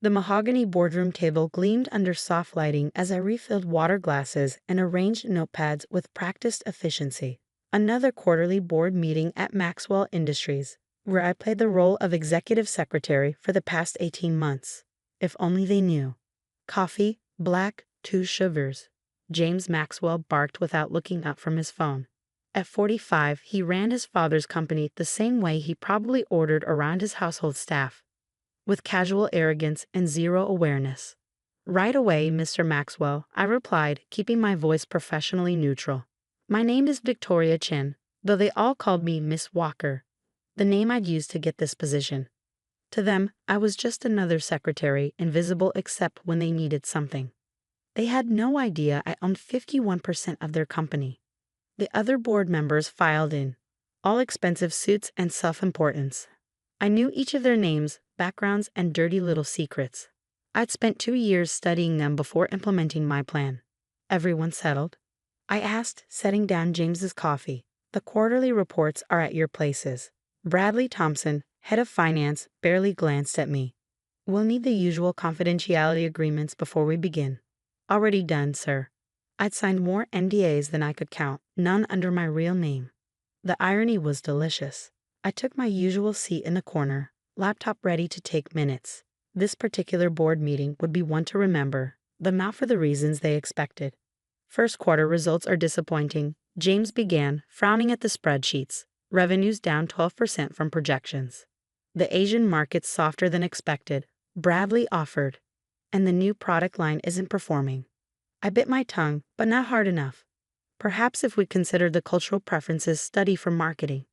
The mahogany boardroom table gleamed under soft lighting as I refilled water glasses and arranged notepads with practiced efficiency. Another quarterly board meeting at Maxwell Industries, where I played the role of executive secretary for the past 18 months. If only they knew. Coffee, black, 2 sugars. James Maxwell barked without looking up from his phone. At 45, he ran his father's company the same way he probably ordered around his household staff, with casual arrogance and zero awareness. "Right away, Mr. Maxwell," I replied, keeping my voice professionally neutral. "My name is Victoria Chin, though they all called me Miss Walker, the name I'd used to get this position. To them, I was just another secretary, invisible except when they needed something. They had no idea I owned 51% of their company. The other board members filed in, all expensive suits and self-importance. I knew each of their names, backgrounds, and dirty little secrets. I'd spent 2 years studying them before implementing my plan. Everyone settled?" I asked, setting down James's coffee. "The quarterly reports are at your places." Bradley Thompson, head of finance, barely glanced at me. "We'll need the usual confidentiality agreements before we begin." "Already done, sir." I'd signed more NDAs than I could count, none under my real name. The irony was delicious. I took my usual seat in the corner, laptop ready to take minutes. This particular board meeting would be one to remember, but not for the reasons they expected. "First quarter results are disappointing," James began, frowning at the spreadsheets. "Revenues down 12% from projections. The Asian market's softer than expected," Bradley offered. "And the new product line isn't performing." I bit my tongue, but not hard enough. Perhaps if we considered the cultural preferences study for marketing.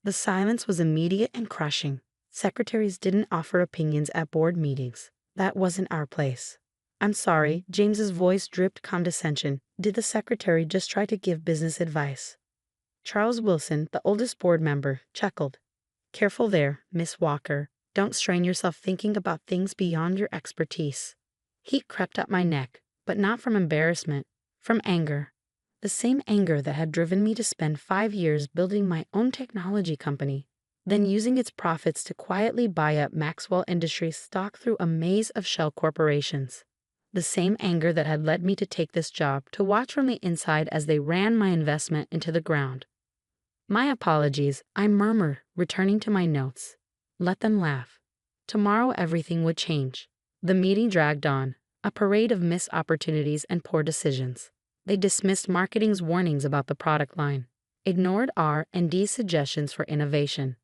The silence was immediate and crushing. Secretaries didn't offer opinions at board meetings. That wasn't our place. "I'm sorry," James's voice dripped condescension. "Did the secretary just try to give business advice?" Charles Wilson, the oldest board member, chuckled. "Careful there, Miss Walker. Don't strain yourself thinking about things beyond your expertise." Heat crept up my neck, but not from embarrassment, from anger. The same anger that had driven me to spend 5 years building my own technology company, then using its profits to quietly buy up Maxwell Industries stock through a maze of shell corporations. The same anger that had led me to take this job to watch from the inside as they ran my investment into the ground. "My apologies," I murmured, returning to my notes. Let them laugh. Tomorrow everything would change. The meeting dragged on, a parade of missed opportunities and poor decisions. They dismissed marketing's warnings about the product line, ignored R&D's suggestions for innovation,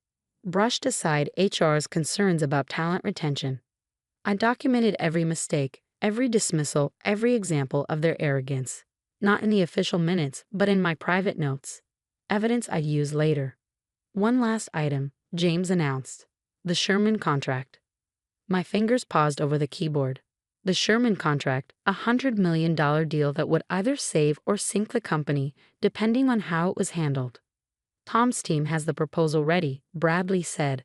brushed aside HR's concerns about talent retention. I documented every mistake, every dismissal, every example of their arrogance, not in the official minutes, but in my private notes, evidence I'd use later. "One last item," James announced. "The Sherman contract." My fingers paused over the keyboard. The Sherman contract, a $100 million deal that would either save or sink the company, depending on how it was handled. "Tom's team has the proposal ready," Bradley said.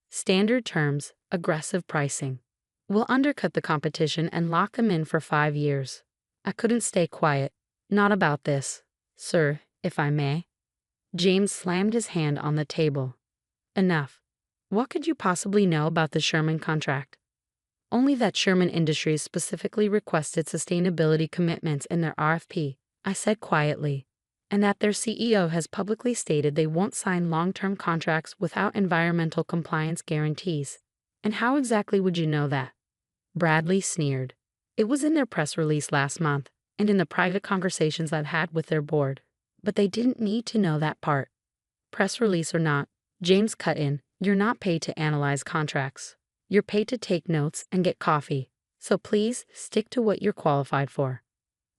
"Standard terms, aggressive pricing. We'll undercut the competition and lock them in for 5 years." I couldn't stay quiet. "Not about this, sir, if I may." James slammed his hand on the table. "Enough. What could you possibly know about the Sherman contract?" "Only that Sherman Industries specifically requested sustainability commitments in their RFP," I said quietly, "and that their CEO has publicly stated they won't sign long-term contracts without environmental compliance guarantees." "And how exactly would you know that?" Bradley sneered. "It was in their press release last month, and in the private conversations I've had with their board. But they didn't need to know that part." "Press release or not," James cut in, "you're not paid to analyze contracts. You're paid to take notes and get coffee, so please stick to what you're qualified for."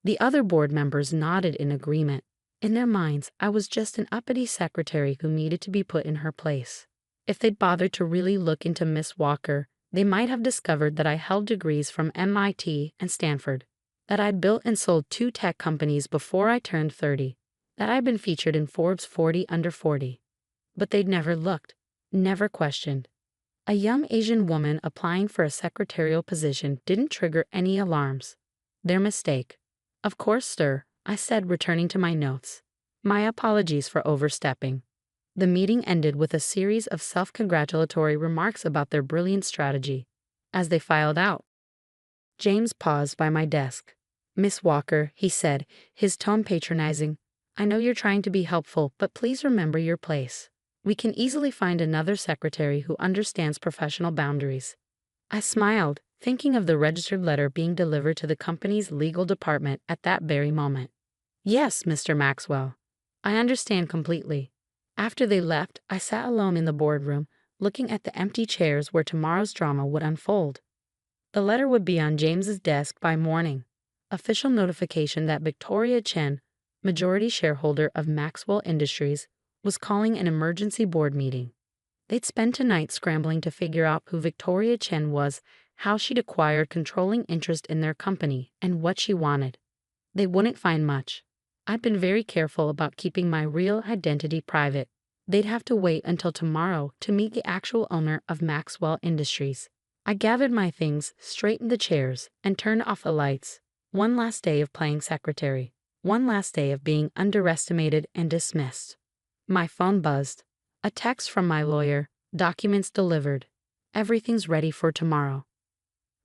The other board members nodded in agreement. In their minds, I was just an uppity secretary who needed to be put in her place. If they'd bothered to really look into Miss Walker, they might have discovered that I held degrees from MIT and Stanford, that I'd built and sold 2 tech companies before I turned 30, that I'd been featured in Forbes 40 under 40. But they'd never looked, never questioned. A young Asian woman applying for a secretarial position didn't trigger any alarms. Their mistake. "Of course, sir," I said, returning to my notes. "My apologies for overstepping." The meeting ended with a series of self-congratulatory remarks about their brilliant strategy. As they filed out, James paused by my desk. "Miss Walker," he said, his tone patronizing, "I know you're trying to be helpful, but please remember your place. We can easily find another secretary who understands professional boundaries." I smiled, thinking of the registered letter being delivered to the company's legal department at that very moment. "Yes, Mr. Maxwell. I understand completely." After they left, I sat alone in the boardroom, looking at the empty chairs where tomorrow's drama would unfold. The letter would be on James's desk by morning. Official notification that Victoria Chen, majority shareholder of Maxwell Industries, was calling an emergency board meeting. They'd spend tonight scrambling to figure out who Victoria Chen was, how she'd acquired controlling interest in their company, and what she wanted. They wouldn't find much. I'd been very careful about keeping my real identity private. They'd have to wait until tomorrow to meet the actual owner of Maxwell Industries. I gathered my things, straightened the chairs, and turned off the lights. One last day of playing secretary. One last day of being underestimated and dismissed. My phone buzzed. A text from my lawyer. "Documents delivered. Everything's ready for tomorrow."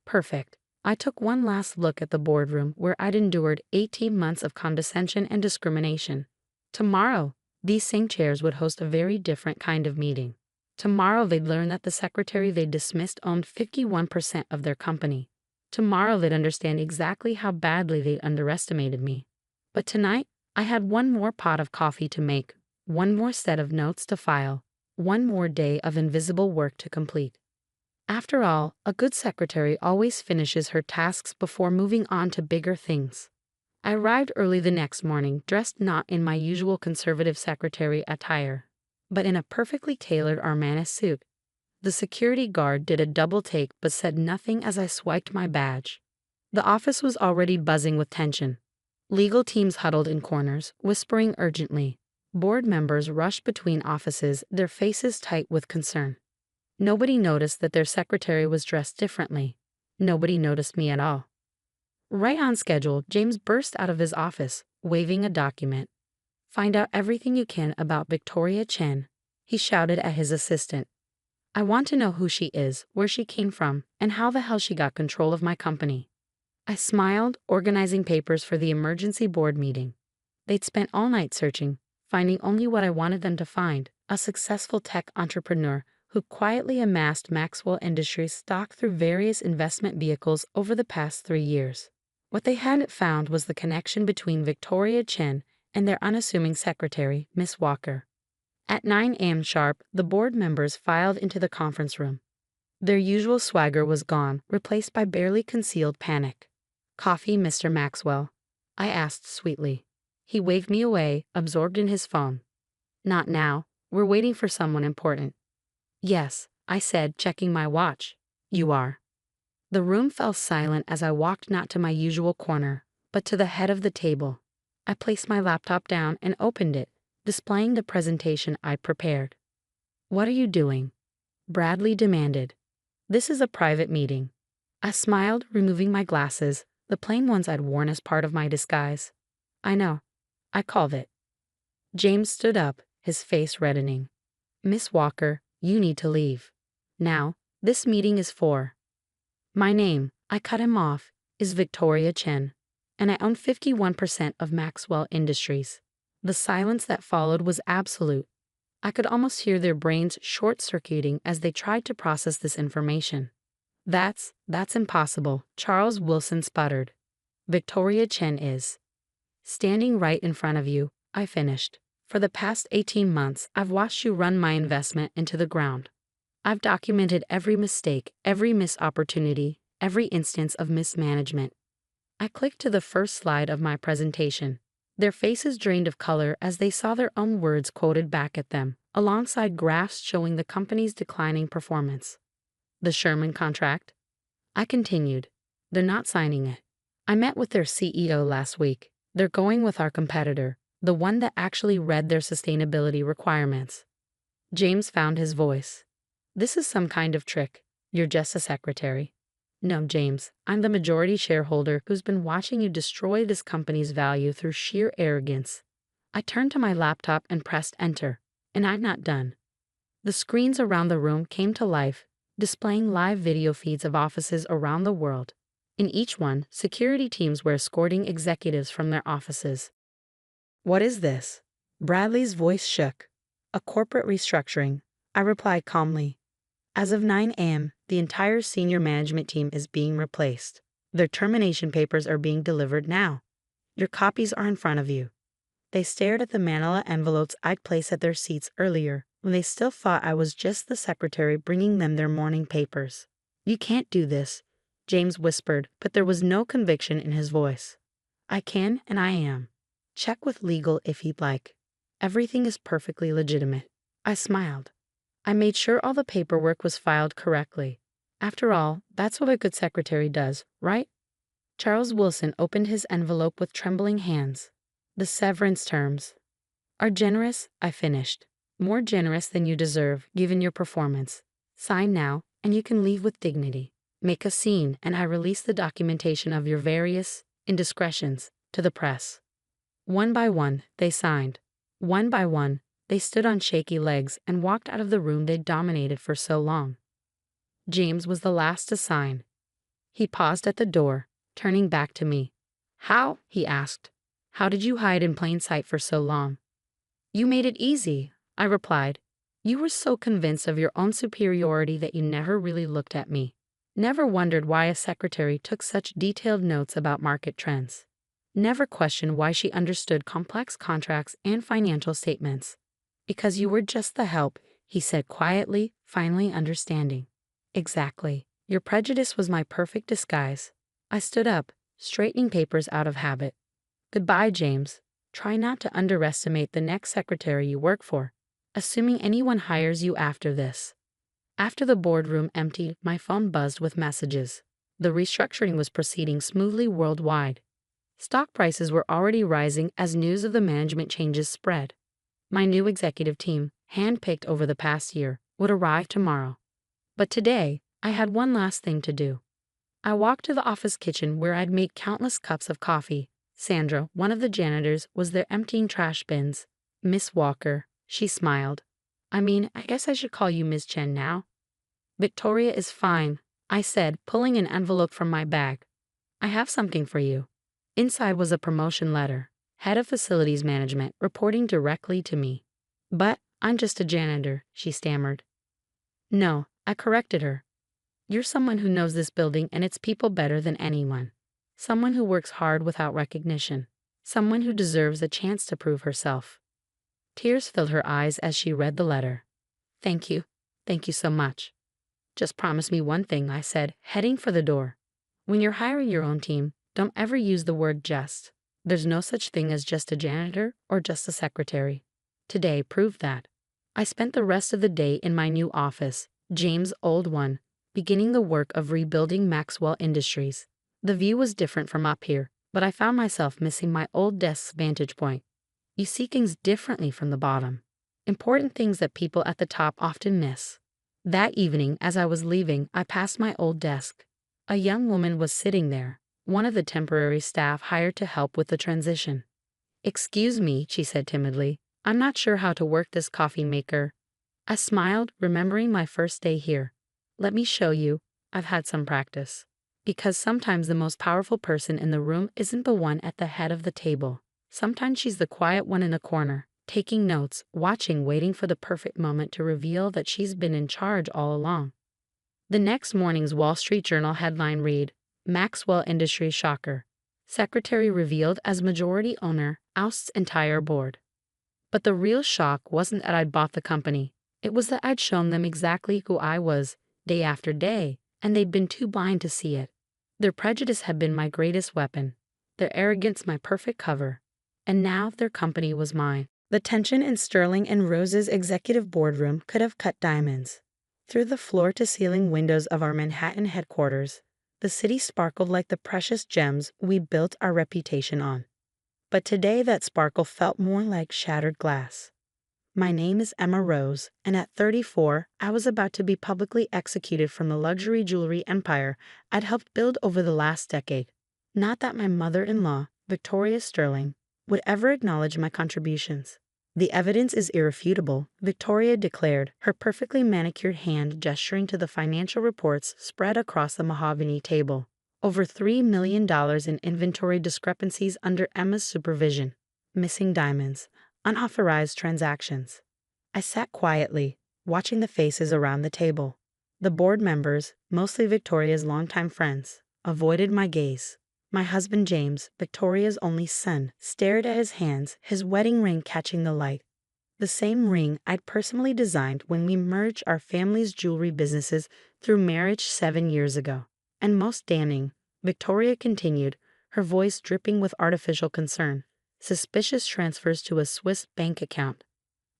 Perfect. I took one last look at the boardroom where I'd endured 18 months of condescension and discrimination. Tomorrow, these same chairs would host a very different kind of meeting. Tomorrow they'd learn that the secretary they dismissed owned 51% of their company. Tomorrow they'd understand exactly how badly they'd underestimated me. But tonight, I had one more pot of coffee to make, one more set of notes to file, one more day of invisible work to complete. After all, a good secretary always finishes her tasks before moving on to bigger things. I arrived early the next morning, dressed not in my usual conservative secretary attire, but in a perfectly tailored Armani suit. The security guard did a double take but said nothing as I swiped my badge. The office was already buzzing with tension. Legal teams huddled in corners, whispering urgently. Board members rushed between offices, their faces tight with concern. Nobody noticed that their secretary was dressed differently. Nobody noticed me at all. Right on schedule, James burst out of his office, waving a document. "Find out everything you can about Victoria Chen," he shouted at his assistant. "I want to know who she is, where she came from, and how the hell she got control of my company." I smiled, organizing papers for the emergency board meeting. They'd spent all night searching, finding only what I wanted them to find, a successful tech entrepreneur who quietly amassed Maxwell Industries stock through various investment vehicles over the past 3 years. What they hadn't found was the connection between Victoria Chen and their unassuming secretary, Miss Walker. At 9 a.m. sharp, the board members filed into the conference room. Their usual swagger was gone, replaced by barely concealed panic. "Coffee, Mr. Maxwell?" I asked sweetly. He waved me away, absorbed in his phone. "Not now. We're waiting for someone important." "Yes," I said, checking my watch. "You are." The room fell silent as I walked not to my usual corner, but to the head of the table. I placed my laptop down and opened it, displaying the presentation I'd prepared. "What are you doing?" Bradley demanded. "This is a private meeting." I smiled, removing my glasses, the plain ones I'd worn as part of my disguise. "I know. I called it." James stood up, his face reddening. "Miss Walker, you need to leave. Now, this meeting is for—" "My name," I cut him off, "is Victoria Chen, and I own 51% of Maxwell Industries." The silence that followed was absolute. I could almost hear their brains short-circuiting as they tried to process this information. That's impossible," Charles Wilson sputtered. "Victoria Chen is standing right in front of you," I finished. "For the past 18 months, I've watched you run my investment into the ground. I've documented every mistake, every missed opportunity, every instance of mismanagement." I clicked to the first slide of my presentation. Their faces drained of color as they saw their own words quoted back at them, alongside graphs showing the company's declining performance. "The Sherman contract?" I continued. "They're not signing it. I met with their CEO last week. They're going with our competitor, the one that actually read their sustainability requirements." James found his voice. "This is some kind of trick. You're just a secretary." "No, James, I'm the majority shareholder who's been watching you destroy this company's value through sheer arrogance." I turned to my laptop and pressed enter, and I'm not done. The screens around the room came to life, displaying live video feeds of offices around the world. In each one, security teams were escorting executives from their offices. "What is this?" Bradley's voice shook. "A corporate restructuring," I replied calmly. "As of 9 a.m., the entire senior management team is being replaced. Their termination papers are being delivered now. Your copies are in front of you." They stared at the manila envelopes I'd placed at their seats earlier, when they still thought I was just the secretary bringing them their morning papers. "You can't do this," James whispered, but there was no conviction in his voice. "I can, and I am. Check with legal if you'd like. Everything is perfectly legitimate." I smiled. I made sure all the paperwork was filed correctly. After all, that's what a good secretary does, right? Charles Wilson opened his envelope with trembling hands. "The severance terms are generous," I finished. "More generous than you deserve, given your performance. Sign now, and you can leave with dignity. Make a scene, and I release the documentation of your various indiscretions to the press." One by one, they signed. One by one, they stood on shaky legs and walked out of the room they'd dominated for so long. James was the last to sign. He paused at the door, turning back to me. "How?" he asked. "How did you hide in plain sight for so long?" "You made it easy," I replied. "You were so convinced of your own superiority that you never really looked at me. Never wondered why a secretary took such detailed notes about market trends. Never questioned why she understood complex contracts and financial statements. Because you were just the help," he said quietly, finally understanding. "Exactly. Your prejudice was my perfect disguise." I stood up, straightening papers out of habit. "Goodbye, James. Try not to underestimate the next secretary you work for, assuming anyone hires you after this." After the boardroom emptied, my phone buzzed with messages. The restructuring was proceeding smoothly worldwide. Stock prices were already rising as news of the management changes spread. My new executive team, handpicked over the past year, would arrive tomorrow. But today, I had one last thing to do. I walked to the office kitchen where I'd made countless cups of coffee. Sandra, one of the janitors, was there emptying trash bins. "Miss Walker," she smiled. "I mean, I guess I should call you Ms. Chen now." "Victoria is fine," I said, pulling an envelope from my bag. "I have something for you." Inside was a promotion letter. Head of Facilities Management, reporting directly to me. "But I'm just a janitor," she stammered. "No," I corrected her. "You're someone who knows this building and its people better than anyone. Someone who works hard without recognition. Someone who deserves a chance to prove herself." Tears filled her eyes as she read the letter. "Thank you. Thank you so much." "Just promise me one thing," I said, heading for the door. "When you're hiring your own team, don't ever use the word just. There's no such thing as just a janitor or just a secretary. Today proved that." I spent the rest of the day in my new office, James' old one, beginning the work of rebuilding Maxwell Industries. The view was different from up here, but I found myself missing my old desk's vantage point. You see things differently from the bottom. Important things that people at the top often miss. That evening, as I was leaving, I passed my old desk. A young woman was sitting there, one of the temporary staff hired to help with the transition. "Excuse me," she said timidly. "I'm not sure how to work this coffee maker." I smiled, remembering my first day here. "Let me show you. I've had some practice." Because sometimes the most powerful person in the room isn't the one at the head of the table. Sometimes she's the quiet one in a corner, taking notes, watching, waiting for the perfect moment to reveal that she's been in charge all along. The next morning's Wall Street Journal headline read, "Maxwell Industries Shocker. Secretary revealed as majority owner, ousts entire board." But the real shock wasn't that I'd bought the company. It was that I'd shown them exactly who I was, day after day, and they'd been too blind to see it. Their prejudice had been my greatest weapon, their arrogance my perfect cover, and now their company was mine. The tension in Sterling and Rose's executive boardroom could have cut diamonds. Through the floor-to-ceiling windows of our Manhattan headquarters, the city sparkled like the precious gems we built our reputation on. But today that sparkle felt more like shattered glass. My name is Emma Rose, and at 34, I was about to be publicly executed from the luxury jewelry empire I'd helped build over the last decade. Not that my mother-in-law, Victoria Sterling, would ever acknowledge my contributions. "The evidence is irrefutable," Victoria declared, her perfectly manicured hand gesturing to the financial reports spread across the mahogany table. Over $3 million in inventory discrepancies under Emma's supervision. Missing diamonds. Unauthorized transactions. I sat quietly, watching the faces around the table. The board members, mostly Victoria's longtime friends, avoided my gaze. My husband James, Victoria's only son, stared at his hands, his wedding ring catching the light. The same ring I'd personally designed when we merged our family's jewelry businesses through marriage 7 years ago. And most damning, Victoria continued, her voice dripping with artificial concern. Suspicious transfers to a Swiss bank account.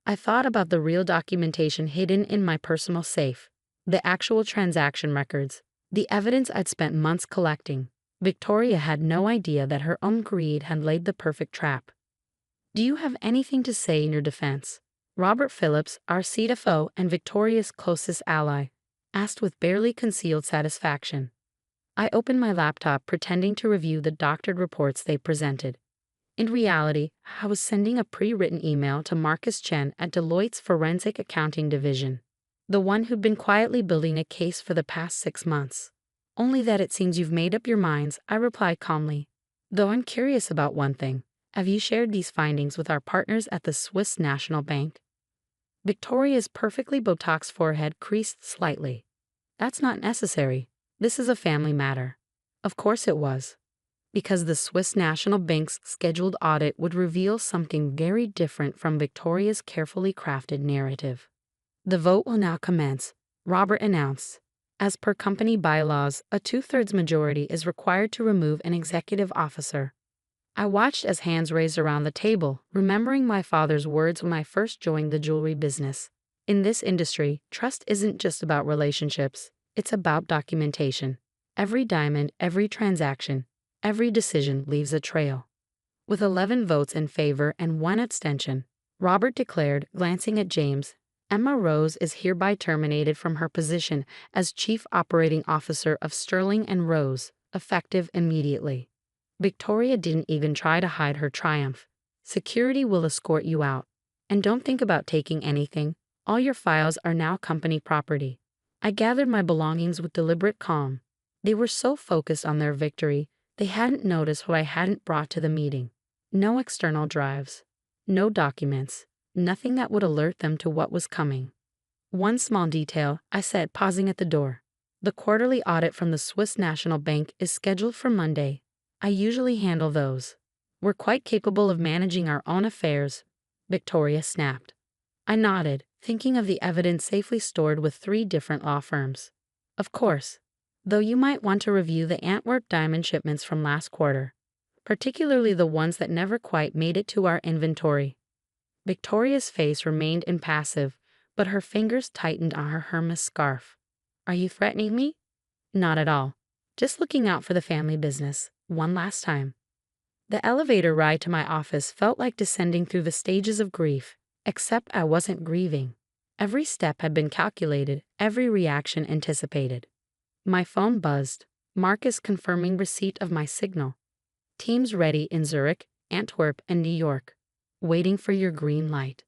I thought about the real documentation hidden in my personal safe, the actual transaction records, the evidence I'd spent months collecting. Victoria had no idea that her own greed had laid the perfect trap. Do you have anything to say in your defense? Robert Phillips, our CFO and Victoria's closest ally, asked with barely concealed satisfaction. I opened my laptop pretending to review the doctored reports they presented. In reality, I was sending a pre-written email to Marcus Chen at Deloitte's Forensic Accounting Division, the one who'd been quietly building a case for the past 6 months. Only that it seems you've made up your minds, I replied calmly. Though I'm curious about one thing. Have you shared these findings with our partners at the Swiss National Bank? Victoria's perfectly Botoxed forehead creased slightly. That's not necessary. This is a family matter. Of course it was. Because the Swiss National Bank's scheduled audit would reveal something very different from Victoria's carefully crafted narrative. The vote will now commence, Robert announced. As per company bylaws, a 2/3 majority is required to remove an executive officer. I watched as hands raised around the table, remembering my father's words when I first joined the jewelry business. In this industry, trust isn't just about relationships, it's about documentation. Every diamond, every transaction, every decision leaves a trail. With 11 votes in favor and 1 abstention, Robert declared, glancing at James, Emma Rose is hereby terminated from her position as Chief Operating Officer of Sterling & Rose, effective immediately. Victoria didn't even try to hide her triumph. Security will escort you out. And don't think about taking anything. All your files are now company property. I gathered my belongings with deliberate calm. They were so focused on their victory, they hadn't noticed what I hadn't brought to the meeting. No external drives. No documents. Nothing that would alert them to what was coming. One small detail, I said, pausing at the door. The quarterly audit from the Swiss National Bank is scheduled for Monday. I usually handle those. We're quite capable of managing our own affairs, Victoria snapped. I nodded, thinking of the evidence safely stored with 3 different law firms. Of course, though you might want to review the Antwerp diamond shipments from last quarter, particularly the ones that never quite made it to our inventory. Victoria's face remained impassive, but her fingers tightened on her Hermes scarf. Are you threatening me? Not at all. Just looking out for the family business. One last time. The elevator ride to my office felt like descending through the stages of grief, except I wasn't grieving. Every step had been calculated, every reaction anticipated. My phone buzzed, Marcus confirming receipt of my signal. Teams ready in Zurich, Antwerp, and New York, waiting for your green light.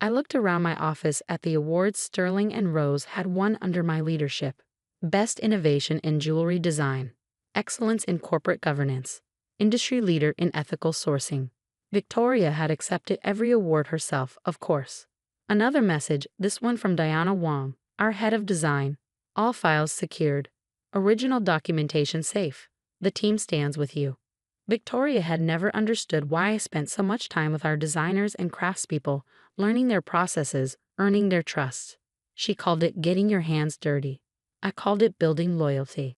I looked around my office at the awards Sterling & Rose had won under my leadership. Best Innovation in Jewelry Design. Excellence in Corporate Governance, Industry Leader in Ethical Sourcing. Victoria had accepted every award herself, of course. Another message, this one from Diana Wong, our head of design. All files secured. Original documentation safe. The team stands with you. Victoria had never understood why I spent so much time with our designers and craftspeople, learning their processes, earning their trust. She called it getting your hands dirty. I called it building loyalty.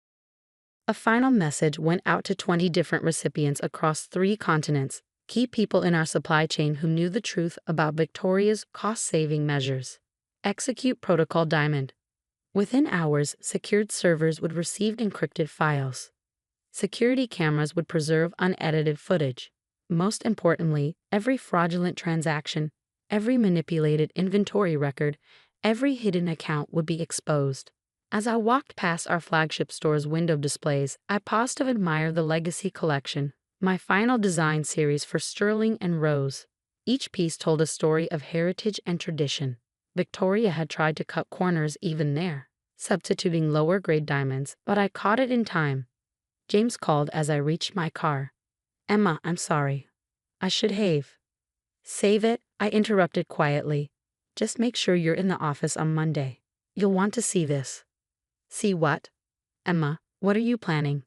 A final message went out to 20 different recipients across 3 continents, key people in our supply chain who knew the truth about Victoria's cost-saving measures. Execute Protocol Diamond. Within hours, secured servers would receive encrypted files. Security cameras would preserve unedited footage. Most importantly, every fraudulent transaction, every manipulated inventory record, every hidden account would be exposed. As I walked past our flagship store's window displays, I paused to admire the Legacy Collection, my final design series for Sterling & Rose. Each piece told a story of heritage and tradition. Victoria had tried to cut corners even there, substituting lower-grade diamonds, but I caught it in time. James called as I reached my car. Emma, I'm sorry. I should have. Save it, I interrupted quietly. Just make sure you're in the office on Monday. You'll want to see this. See what? Emma, what are you planning?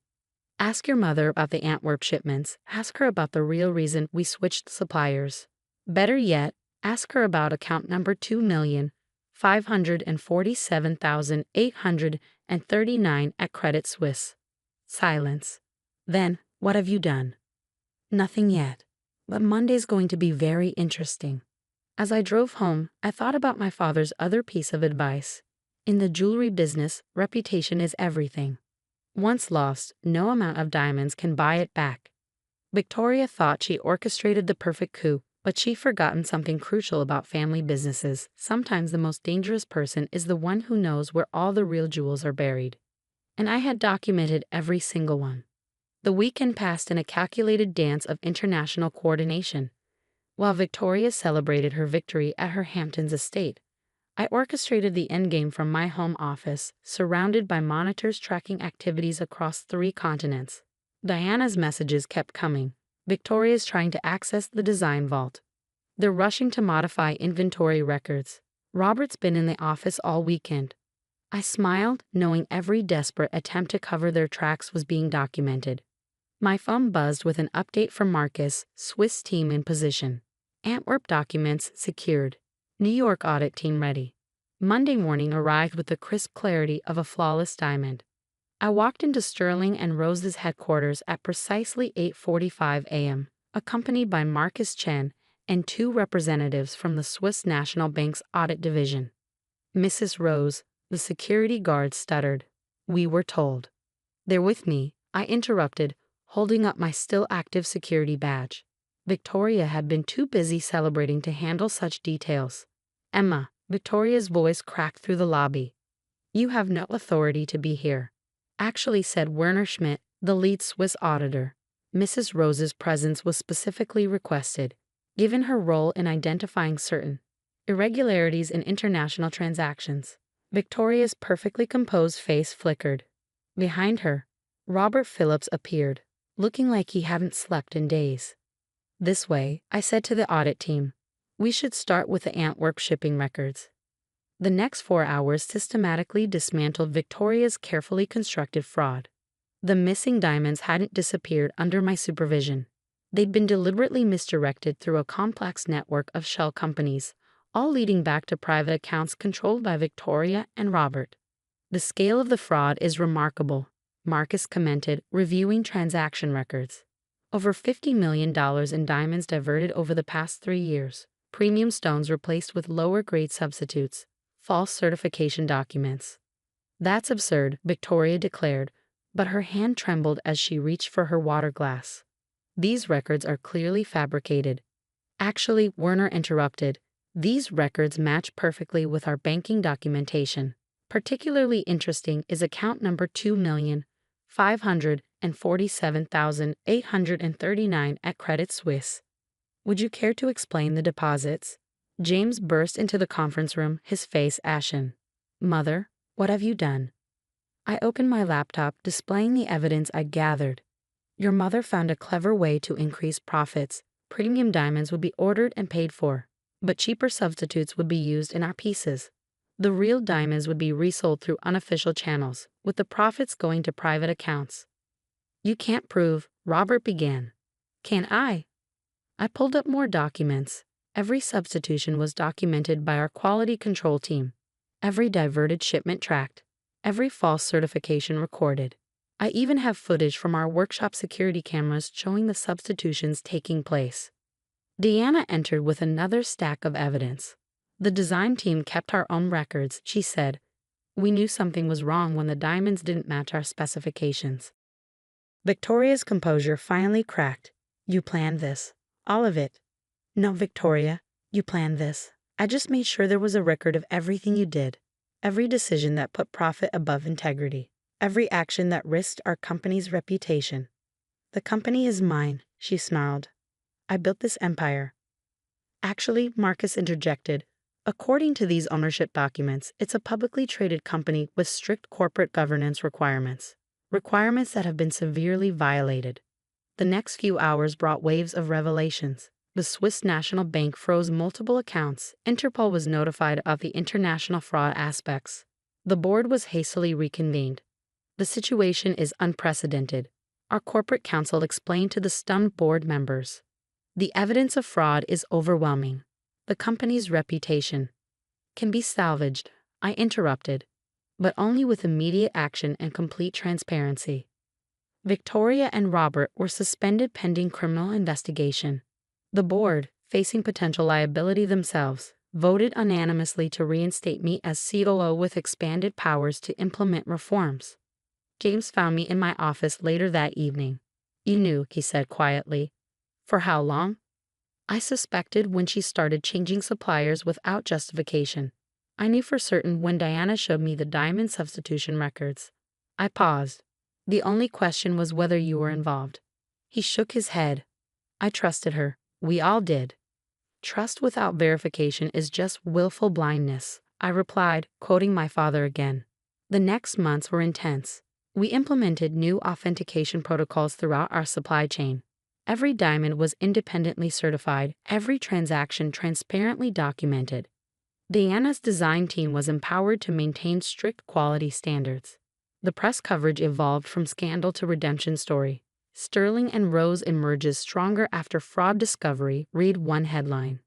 Ask your mother about the Antwerp shipments. Ask her about the real reason we switched suppliers. Better yet, ask her about account number 2,547,839 at Credit Suisse. Silence. Then, what have you done? Nothing yet. But Monday's going to be very interesting. As I drove home, I thought about my father's other piece of advice. In the jewelry business, reputation is everything. Once lost, no amount of diamonds can buy it back. Victoria thought she orchestrated the perfect coup, but she'd forgotten something crucial about family businesses. Sometimes the most dangerous person is the one who knows where all the real jewels are buried. And I had documented every single one. The weekend passed in a calculated dance of international coordination. While Victoria celebrated her victory at her Hamptons estate, I orchestrated the endgame from my home office, surrounded by monitors tracking activities across 3 continents. Diana's messages kept coming. Victoria's trying to access the design vault. They're rushing to modify inventory records. Robert's been in the office all weekend. I smiled, knowing every desperate attempt to cover their tracks was being documented. My phone buzzed with an update from Marcus, Swiss team in position. Antwerp documents secured. New York audit team ready. Monday morning arrived with the crisp clarity of a flawless diamond. I walked into Sterling and Rose's headquarters at precisely 8:45 a.m., accompanied by Marcus Chen and 2 representatives from the Swiss National Bank's audit division. Mrs. Rose, the security guard stuttered. We were told. They're with me, I interrupted, holding up my still active security badge. Victoria had been too busy celebrating to handle such details. Emma, Victoria's voice cracked through the lobby. You have no authority to be here. Actually, said Werner Schmidt, the lead Swiss auditor. Mrs. Rose's presence was specifically requested, given her role in identifying certain irregularities in international transactions. Victoria's perfectly composed face flickered. Behind her, Robert Phillips appeared, looking like he hadn't slept in days. This way, I said to the audit team. We should start with the Antwerp shipping records. The next 4 hours systematically dismantled Victoria's carefully constructed fraud. The missing diamonds hadn't disappeared under my supervision. They'd been deliberately misdirected through a complex network of shell companies, all leading back to private accounts controlled by Victoria and Robert. The scale of the fraud is remarkable, Marcus commented, reviewing transaction records. Over $50 million in diamonds diverted over the past 3 years, premium stones replaced with lower-grade substitutes, false certification documents. That's absurd, Victoria declared, but her hand trembled as she reached for her water glass. These records are clearly fabricated. Actually, Werner interrupted, these records match perfectly with our banking documentation. Particularly interesting is account number 2,547,839 at Credit Suisse. Would you care to explain the deposits? James burst into the conference room, his face ashen. Mother, what have you done? I opened my laptop, displaying the evidence I gathered. Your mother found a clever way to increase profits. Premium diamonds would be ordered and paid for, but cheaper substitutes would be used in our pieces. The real diamonds would be resold through unofficial channels, with the profits going to private accounts. You can't prove, Robert began. Can I? I pulled up more documents. Every substitution was documented by our quality control team. Every diverted shipment tracked. Every false certification recorded. I even have footage from our workshop security cameras showing the substitutions taking place. Deanna entered with another stack of evidence. The design team kept our own records, she said. We knew something was wrong when the diamonds didn't match our specifications. Victoria's composure finally cracked. You planned this. All of it. No, Victoria, you planned this. I just made sure there was a record of everything you did. Every decision that put profit above integrity. Every action that risked our company's reputation. The company is mine, she snarled. I built this empire. Actually, Marcus interjected, according to these ownership documents, it's a publicly traded company with strict corporate governance requirements. requirements that have been severely violated. The next few hours brought waves of revelations. The Swiss National Bank froze multiple accounts. Interpol was notified of the international fraud aspects. The board was hastily reconvened. The situation is unprecedented, our corporate counsel explained to the stunned board members. The evidence of fraud is overwhelming. The company's reputation can be salvaged, I interrupted, but only with immediate action and complete transparency. Victoria and Robert were suspended pending criminal investigation. The board, facing potential liability themselves, voted unanimously to reinstate me as COO with expanded powers to implement reforms. James found me in my office later that evening. "You knew," he said quietly. "For how long?" "I suspected when she started changing suppliers without justification. I knew for certain when Diana showed me the diamond substitution records." I paused. "The only question was whether you were involved." He shook his head. "I trusted her. We all did." "Trust without verification is just willful blindness," I replied, quoting my father again. The next months were intense. We implemented new authentication protocols throughout our supply chain. Every diamond was independently certified, every transaction transparently documented. Diana's design team was empowered to maintain strict quality standards. The press coverage evolved from scandal to redemption story. "Sterling and Rose emerges stronger after fraud discovery," read one headline.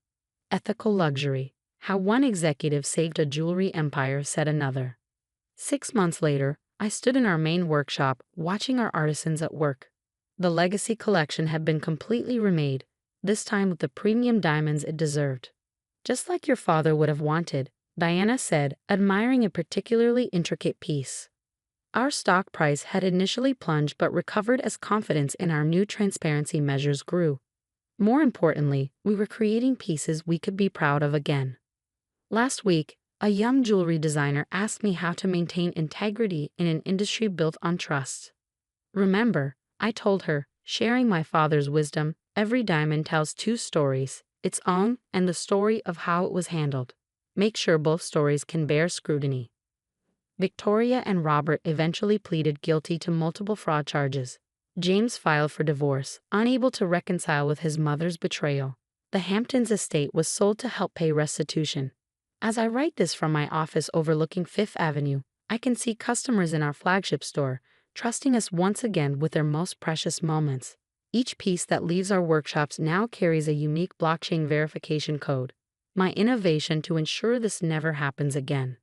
"Ethical luxury. How one executive saved a jewelry empire," said another. 6 months later, I stood in our main workshop, watching our artisans at work. The legacy collection had been completely remade, this time with the premium diamonds it deserved. "Just like your father would have wanted," Diana said, admiring a particularly intricate piece. Our stock price had initially plunged but recovered as confidence in our new transparency measures grew. More importantly, we were creating pieces we could be proud of again. Last week, a young jewelry designer asked me how to maintain integrity in an industry built on trust. "Remember," I told her, sharing my father's wisdom, "every diamond tells two stories, its own and the story of how it was handled. Make sure both stories can bear scrutiny." Victoria and Robert eventually pleaded guilty to multiple fraud charges. James filed for divorce, unable to reconcile with his mother's betrayal. The Hamptons estate was sold to help pay restitution. As I write this from my office overlooking Fifth Avenue, I can see customers in our flagship store, trusting us once again with their most precious moments. Each piece that leaves our workshops now carries a unique blockchain verification code. My innovation to ensure this never happens again.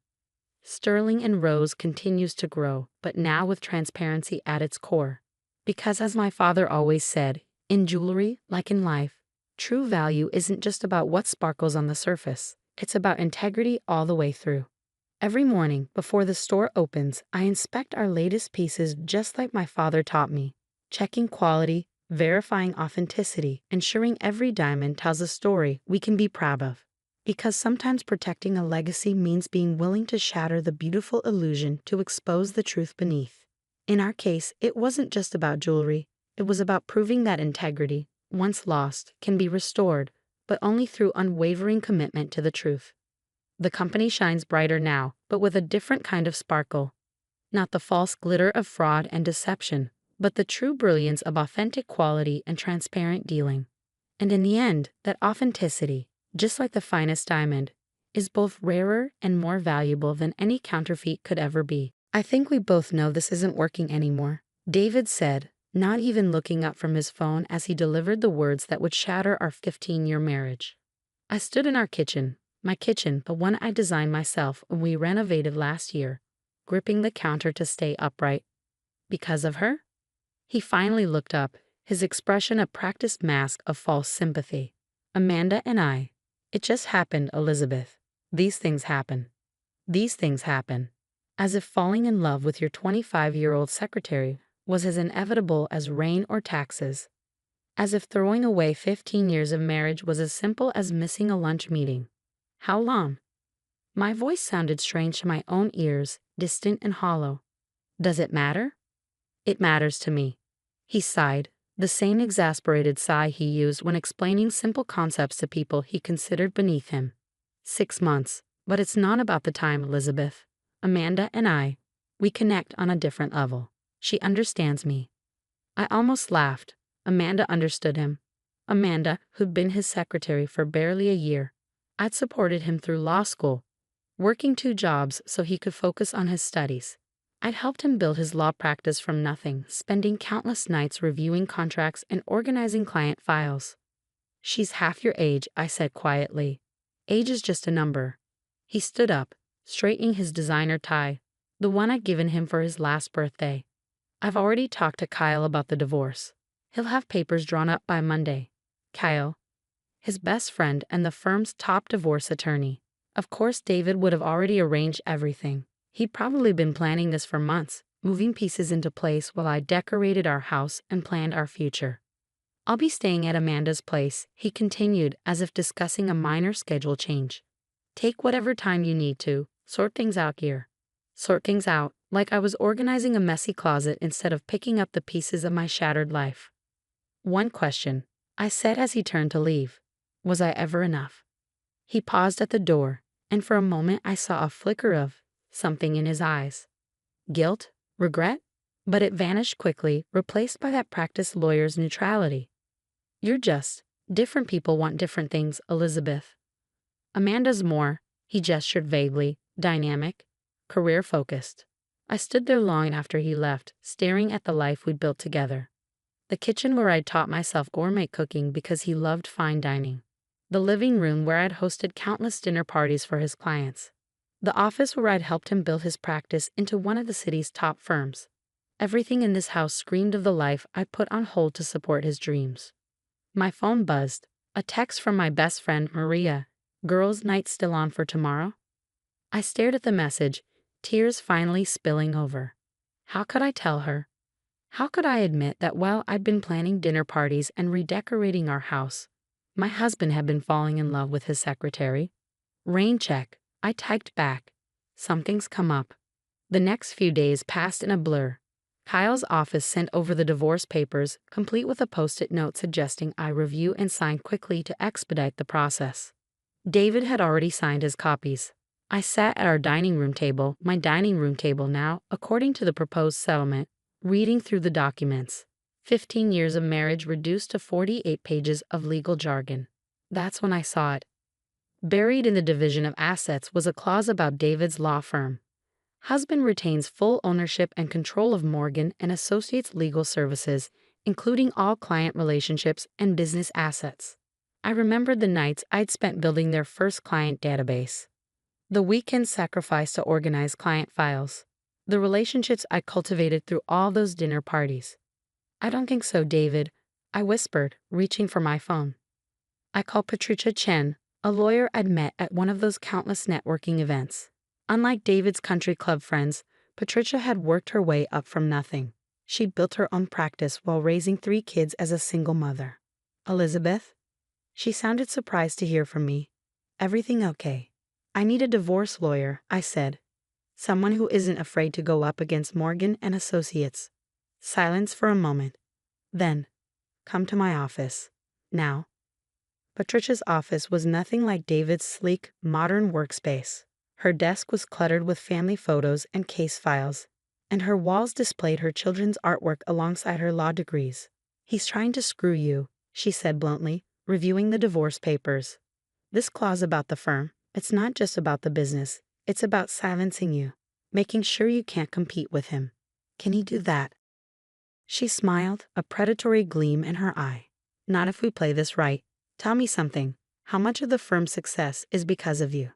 Sterling and Rose continues to grow, but now with transparency at its core. Because as my father always said, in jewelry, like in life, true value isn't just about what sparkles on the surface. It's about integrity all the way through. Every morning, before the store opens, I inspect our latest pieces just like my father taught me, checking quality, verifying authenticity, ensuring every diamond tells a story we can be proud of. Because sometimes protecting a legacy means being willing to shatter the beautiful illusion to expose the truth beneath. In our case, it wasn't just about jewelry. It was about proving that integrity, once lost, can be restored, but only through unwavering commitment to the truth. The company shines brighter now, but with a different kind of sparkle. Not the false glitter of fraud and deception, but the true brilliance of authentic quality and transparent dealing. And in the end, that authenticity, just like the finest diamond, is both rarer and more valuable than any counterfeit could ever be. "I think we both know this isn't working anymore," David said, not even looking up from his phone as he delivered the words that would shatter our 15-year marriage. I stood in our kitchen, my kitchen, the one I designed myself when we renovated last year, gripping the counter to stay upright. "Because of her?" He finally looked up, his expression a practiced mask of false sympathy. "Amanda and I. It just happened, Elizabeth. These things happen. These things happen." As if falling in love with your 25-year-old secretary was as inevitable as rain or taxes. As if throwing away 15 years of marriage was as simple as missing a lunch meeting. "How long?" My voice sounded strange to my own ears, distant and hollow. "Does it matter?" "It matters to me." He sighed, the same exasperated sigh he used when explaining simple concepts to people he considered beneath him. 6 months, but it's not about the time, Elizabeth. Amanda and I, we connect on a different level. She understands me. I almost laughed. Amanda understood him. Amanda, who'd been his secretary for barely a year. I'd supported him through law school, working 2 jobs so he could focus on his studies. I'd helped him build his law practice from nothing, spending countless nights reviewing contracts and organizing client files. She's half your age, I said quietly. Age is just a number. He stood up, straightening his designer tie, the one I'd given him for his last birthday. I've already talked to Kyle about the divorce. He'll have papers drawn up by Monday. Kyle, his best friend and the firm's top divorce attorney. Of course, David would have already arranged everything. He'd probably been planning this for months, moving pieces into place while I decorated our house and planned our future. I'll be staying at Amanda's place, he continued, as if discussing a minor schedule change. Take whatever time you need to, sort things out here. Sort things out, like I was organizing a messy closet instead of picking up the pieces of my shattered life. One question, I said as he turned to leave. Was I ever enough? He paused at the door, and for a moment I saw a flicker of something in his eyes. Guilt? Regret? But it vanished quickly, replaced by that practiced lawyer's neutrality. You're just, different people want different things, Elizabeth. Amanda's more, he gestured vaguely, dynamic, career-focused. I stood there long after he left, staring at the life we'd built together. The kitchen where I'd taught myself gourmet cooking because he loved fine dining. The living room where I'd hosted countless dinner parties for his clients. The office where I'd helped him build his practice into one of the city's top firms. Everything in this house screamed of the life I'd put on hold to support his dreams. My phone buzzed. A text from my best friend, Maria. Girls' night still on for tomorrow? I stared at the message, tears finally spilling over. How could I tell her? How could I admit that while I'd been planning dinner parties and redecorating our house, my husband had been falling in love with his secretary? Rain check, I typed back. Something's come up. The next few days passed in a blur. Kyle's office sent over the divorce papers, complete with a post-it note suggesting I review and sign quickly to expedite the process. David had already signed his copies. I sat at our dining room table, my dining room table now, according to the proposed settlement, reading through the documents. 15 years of marriage reduced to 48 pages of legal jargon. That's when I saw it. Buried in the division of assets was a clause about David's law firm. Husband retains full ownership and control of Morgan and Associates legal services, including all client relationships and business assets. I remembered the nights I'd spent building their first client database. The weekends sacrificed to organize client files. The relationships I cultivated through all those dinner parties. I don't think so, David, I whispered, reaching for my phone. I called Patricia Chen, a lawyer I'd met at one of those countless networking events. Unlike David's country club friends, Patricia had worked her way up from nothing. She'd built her own practice while raising 3 kids as a single mother. Elizabeth? She sounded surprised to hear from me. Everything okay? I need a divorce lawyer, I said. Someone who isn't afraid to go up against Morgan and Associates. Silence for a moment. Then, come to my office. Now. Patricia's office was nothing like David's sleek, modern workspace. Her desk was cluttered with family photos and case files, and her walls displayed her children's artwork alongside her law degrees. He's trying to screw you, she said bluntly, reviewing the divorce papers. This clause about the firm, it's not just about the business, it's about silencing you, making sure you can't compete with him. Can he do that? She smiled, a predatory gleam in her eye. Not if we play this right. Tell me something. How much of the firm's success is because of you?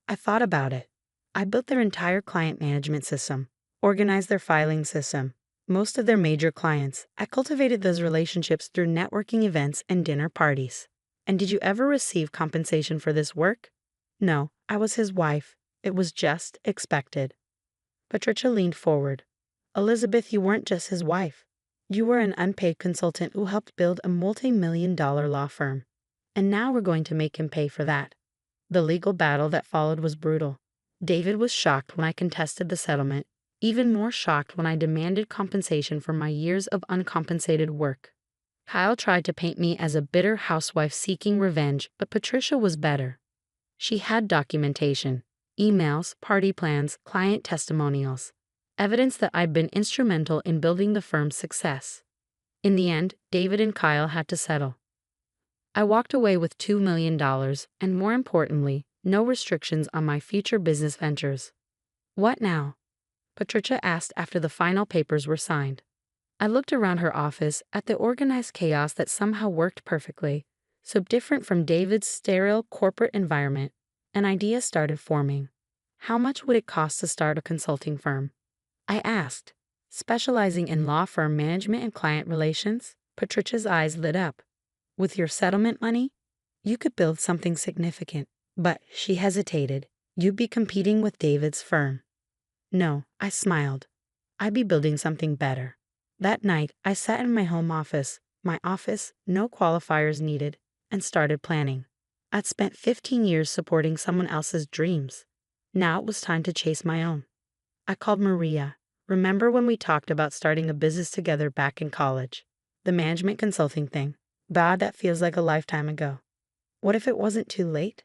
I thought about it. I built their entire client management system, organized their filing system, most of their major clients. I cultivated those relationships through networking events and dinner parties. And did you ever receive compensation for this work? No, I was his wife. It was just expected. Patricia leaned forward. Elizabeth, you weren't just his wife. You were an unpaid consultant who helped build a multi-million-dollar law firm. And now we're going to make him pay for that. The legal battle that followed was brutal. David was shocked when I contested the settlement, even more shocked when I demanded compensation for my years of uncompensated work. Kyle tried to paint me as a bitter housewife seeking revenge, but Patricia was better. She had documentation, emails, party plans, client testimonials. evidence that I'd been instrumental in building the firm's success. In the end, David and Kyle had to settle. I walked away with $2 million and, more importantly, no restrictions on my future business ventures. What now? Patricia asked after the final papers were signed. I looked around her office at the organized chaos that somehow worked perfectly, so different from David's sterile corporate environment. An idea started forming. How much would it cost to start a consulting firm? I asked. Specializing in law firm management and client relations? Patricia's eyes lit up. With your settlement money? You could build something significant. But, she hesitated, you'd be competing with David's firm. No, I smiled. I'd be building something better. That night, I sat in my home office, no qualifiers needed, and started planning. I'd spent 15 years supporting someone else's dreams. Now it was time to chase my own. I called Maria. Remember when we talked about starting a business together back in college? The management consulting thing. God, that feels like a lifetime ago. What if it wasn't too late?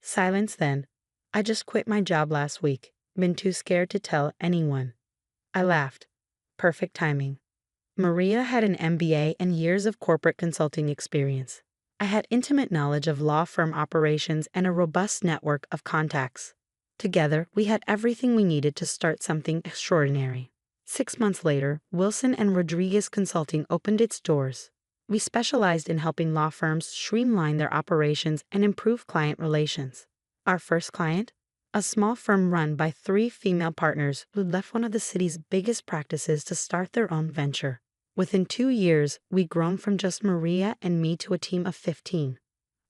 Silence then. I just quit my job last week. Been too scared to tell anyone. I laughed. Perfect timing. Maria had an MBA and years of corporate consulting experience. I had intimate knowledge of law firm operations and a robust network of contacts. Together, we had everything we needed to start something extraordinary. 6 months later, Wilson & Rodriguez Consulting opened its doors. We specialized in helping law firms streamline their operations and improve client relations. Our first client? A small firm run by 3 female partners who left one of the city's biggest practices to start their own venture. Within 2 years, we'd grown from just Maria and me to a team of 15.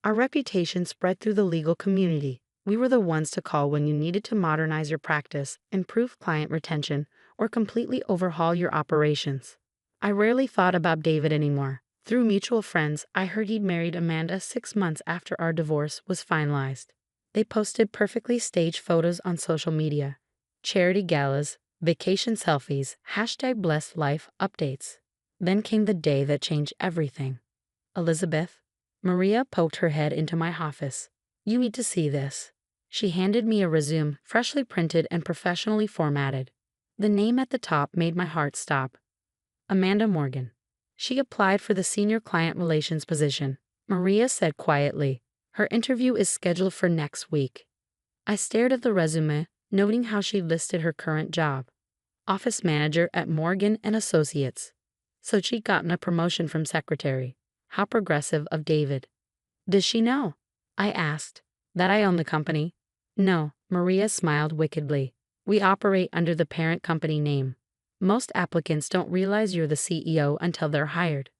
Our reputation spread through the legal community. We were the ones to call when you needed to modernize your practice, improve client retention, or completely overhaul your operations. I rarely thought about David anymore. Through mutual friends, I heard he'd married Amanda 6 months after our divorce was finalized. They posted perfectly staged photos on social media, charity galas, vacation selfies, #blessedlife updates. Then came the day that changed everything. Elizabeth? Maria poked her head into my office. You need to see this. She handed me a resume, freshly printed and professionally formatted. The name at the top made my heart stop. Amanda Morgan. She applied for the senior client relations position. Maria said quietly, her interview is scheduled for next week. I stared at the resume, noting how she listed her current job. Office manager at Morgan & Associates. So she'd gotten a promotion from secretary. How progressive of David. Does she know? I asked. That I own the company? No, Maria smiled wickedly. We operate under the parent company name. Most applicants don't realize you're the CEO until they're hired.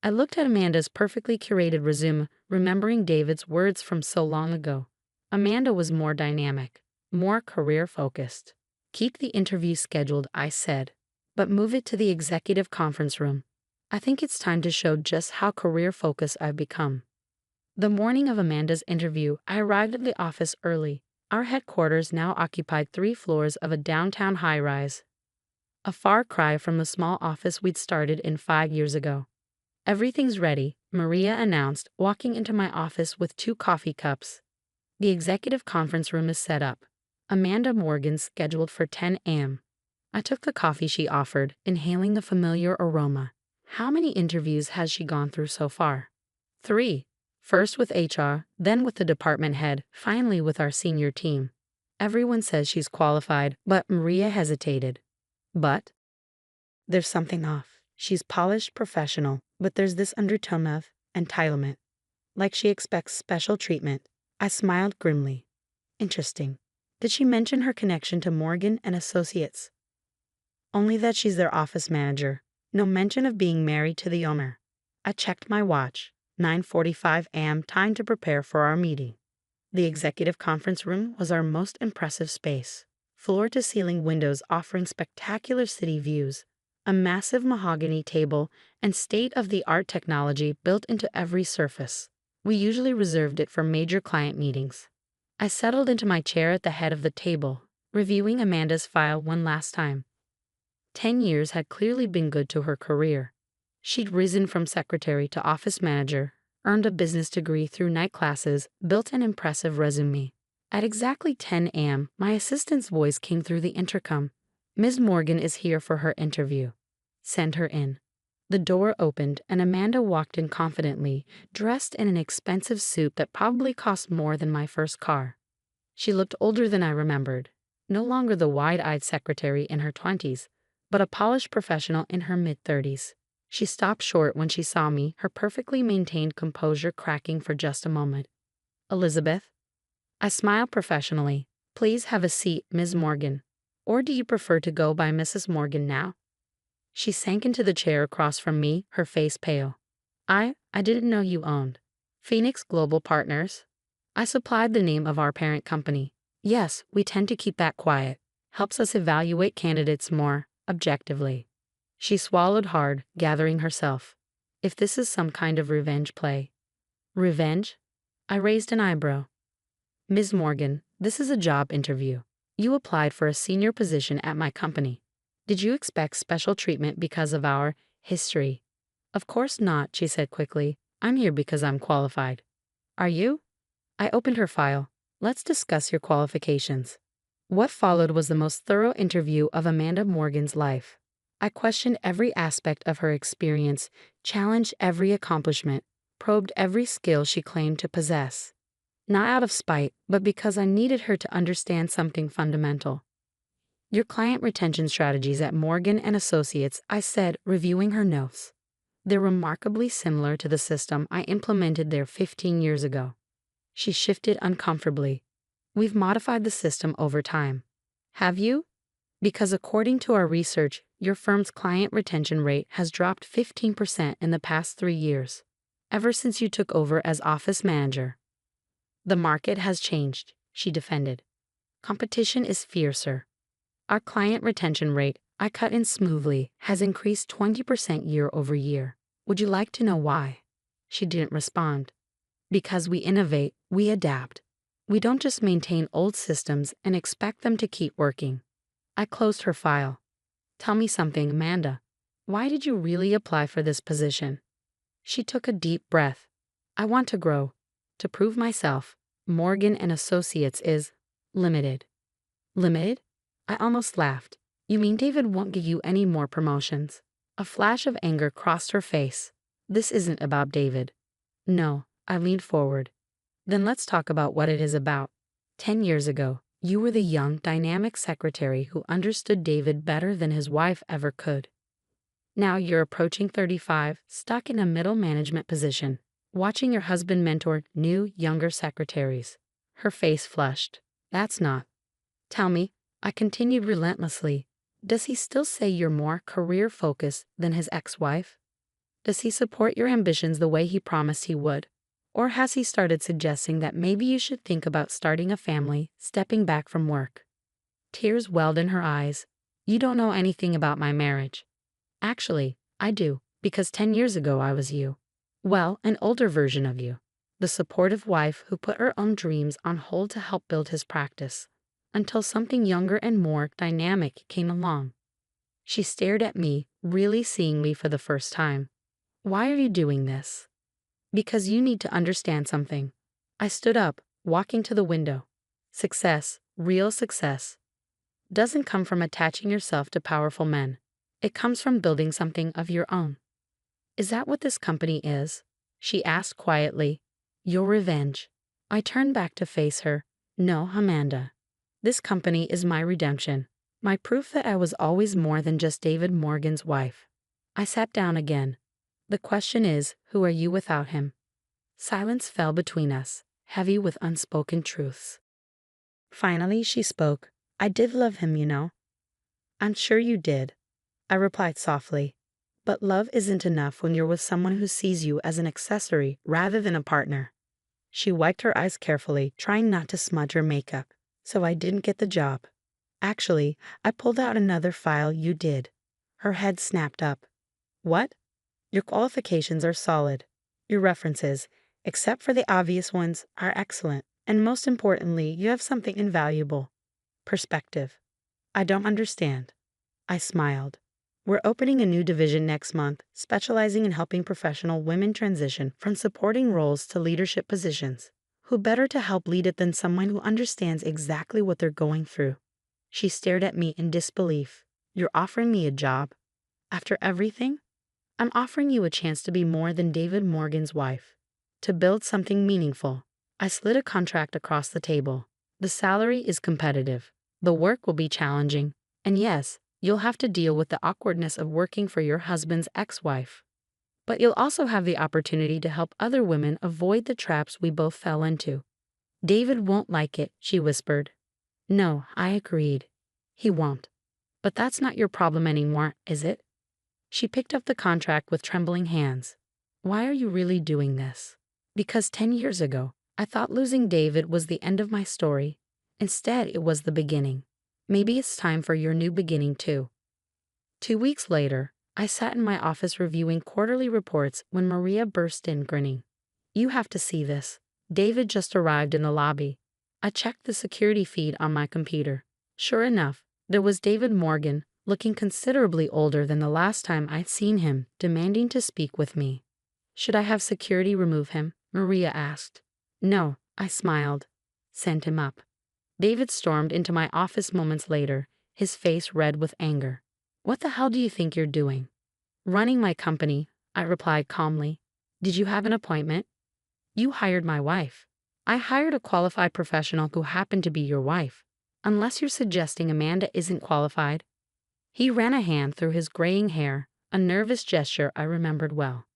I looked at Amanda's perfectly curated resume, remembering David's words from so long ago. Amanda was more dynamic, more career-focused. Keep the interview scheduled, I said, but move it to the executive conference room. I think it's time to show just how career-focused I've become. The morning of Amanda's interview, I arrived at the office early. Our headquarters now occupied 3 floors of a downtown high-rise. A far cry from the small office we'd started in 5 years ago. Everything's ready, Maria announced, walking into my office with 2 coffee cups. The executive conference room is set up. Amanda Morgan's scheduled for 10 a.m. I took the coffee she offered, inhaling the familiar aroma. How many interviews has she gone through so far? 3. First with HR, then with the department head, finally with our senior team. Everyone says she's qualified, but Maria hesitated. But there's something off. She's polished, professional, but there's this undertone of entitlement. Like she expects special treatment. I smiled grimly. Interesting. Did she mention her connection to Morgan & Associates? Only that she's their office manager. No mention of being married to the owner. I checked my watch. 9:45 a.m. time to prepare for our meeting. The executive conference room was our most impressive space. Floor-to-ceiling windows offering spectacular city views, a massive mahogany table, and state-of-the-art technology built into every surface. We usually reserved it for major client meetings. I settled into my chair at the head of the table, reviewing Amanda's file one last time. 10 years had clearly been good to her career. She'd risen from secretary to office manager, earned a business degree through night classes, built an impressive resume. At exactly 10 a.m., my assistant's voice came through the intercom. Ms. Morgan is here for her interview. Send her in. The door opened and Amanda walked in confidently, dressed in an expensive suit that probably cost more than my first car. She looked older than I remembered, no longer the wide-eyed secretary in her 20s, but a polished professional in her mid-30s. She stopped short when she saw me, her perfectly maintained composure cracking for just a moment. Elizabeth? I smiled professionally. Please have a seat, Ms. Morgan. Or do you prefer to go by Mrs. Morgan now? She sank into the chair across from me, her face pale. I didn't know you owned Phoenix Global Partners. I supplied the name of our parent company. Yes, we tend to keep that quiet. Helps us evaluate candidates more objectively. She swallowed hard, gathering herself. If this is some kind of revenge play. Revenge? I raised an eyebrow. Ms. Morgan, this is a job interview. You applied for a senior position at my company. Did you expect special treatment because of our history? Of course not, she said quickly. I'm here because I'm qualified. Are you? I opened her file. Let's discuss your qualifications. What followed was the most thorough interview of Amanda Morgan's life. I questioned every aspect of her experience, challenged every accomplishment, probed every skill she claimed to possess. Not out of spite, but because I needed her to understand something fundamental. Your client retention strategies at Morgan & Associates, I said, reviewing her notes. They're remarkably similar to the system I implemented there 15 years ago. She shifted uncomfortably. We've modified the system over time. Have you? Because according to our research, your firm's client retention rate has dropped 15% in the past 3 years, ever since you took over as office manager. The market has changed, she defended. Competition is fiercer. Our client retention rate, I cut in smoothly, has increased 20% year over year. Would you like to know why? She didn't respond. Because we innovate, we adapt. We don't just maintain old systems and expect them to keep working. I closed her file. Tell me something, Amanda. Why did you really apply for this position? She took a deep breath. I want to grow. To prove myself, Morgan & Associates is limited. Limited? I almost laughed. You mean David won't give you any more promotions? A flash of anger crossed her face. This isn't about David. No, I leaned forward. Then let's talk about what it is about. 10 years ago, you were the young, dynamic secretary who understood David better than his wife ever could. Now you're approaching 35, stuck in a middle management position, watching your husband mentor new, younger secretaries. Her face flushed. That's not. Tell me, I continued relentlessly. Does he still say you're more career-focused than his ex-wife? Does he support your ambitions the way he promised he would? Or has he started suggesting that maybe you should think about starting a family, stepping back from work? Tears welled in her eyes. You don't know anything about my marriage. Actually, I do, because 10 years ago I was you. Well, an older version of you. The supportive wife who put her own dreams on hold to help build his practice. Until something younger and more dynamic came along. She stared at me, really seeing me for the first time. Why are you doing this? Because you need to understand something. I stood up, walking to the window. Success, real success, doesn't come from attaching yourself to powerful men. It comes from building something of your own. Is that what this company is? She asked quietly. Your revenge. I turned back to face her. No, Amanda. This company is my redemption, my proof that I was always more than just David Morgan's wife. I sat down again. The question is, who are you without him? Silence fell between us, heavy with unspoken truths. Finally, she spoke. I did love him, you know. I'm sure you did, I replied softly. But love isn't enough when you're with someone who sees you as an accessory rather than a partner. She wiped her eyes carefully, trying not to smudge her makeup. So I didn't get the job. Actually, I pulled out another file you did. Her head snapped up. What? Your qualifications are solid. Your references, except for the obvious ones, are excellent. And most importantly, you have something invaluable. Perspective. I don't understand. I smiled. We're opening a new division next month, specializing in helping professional women transition from supporting roles to leadership positions. Who better to help lead it than someone who understands exactly what they're going through? She stared at me in disbelief. You're offering me a job? After everything? I'm offering you a chance to be more than David Morgan's wife. To build something meaningful. I slid a contract across the table. The salary is competitive. The work will be challenging. And yes, you'll have to deal with the awkwardness of working for your husband's ex-wife. But you'll also have the opportunity to help other women avoid the traps we both fell into. David won't like it, she whispered. No, I agreed. He won't. But that's not your problem anymore, is it? She picked up the contract with trembling hands. Why are you really doing this? Because 10 years ago, I thought losing David was the end of my story. Instead, it was the beginning. Maybe it's time for your new beginning too. 2 weeks later, I sat in my office reviewing quarterly reports when Maria burst in grinning. You have to see this. David just arrived in the lobby. I checked the security feed on my computer. Sure enough, there was David Morgan, looking considerably older than the last time I'd seen him, demanding to speak with me. Should I have security remove him? Maria asked. No, I smiled. Send him up. David stormed into my office moments later, his face red with anger. What the hell do you think you're doing? Running my company, I replied calmly. Did you have an appointment? You hired my wife. I hired a qualified professional who happened to be your wife. Unless you're suggesting Amanda isn't qualified. He ran a hand through his graying hair, a nervous gesture I remembered well.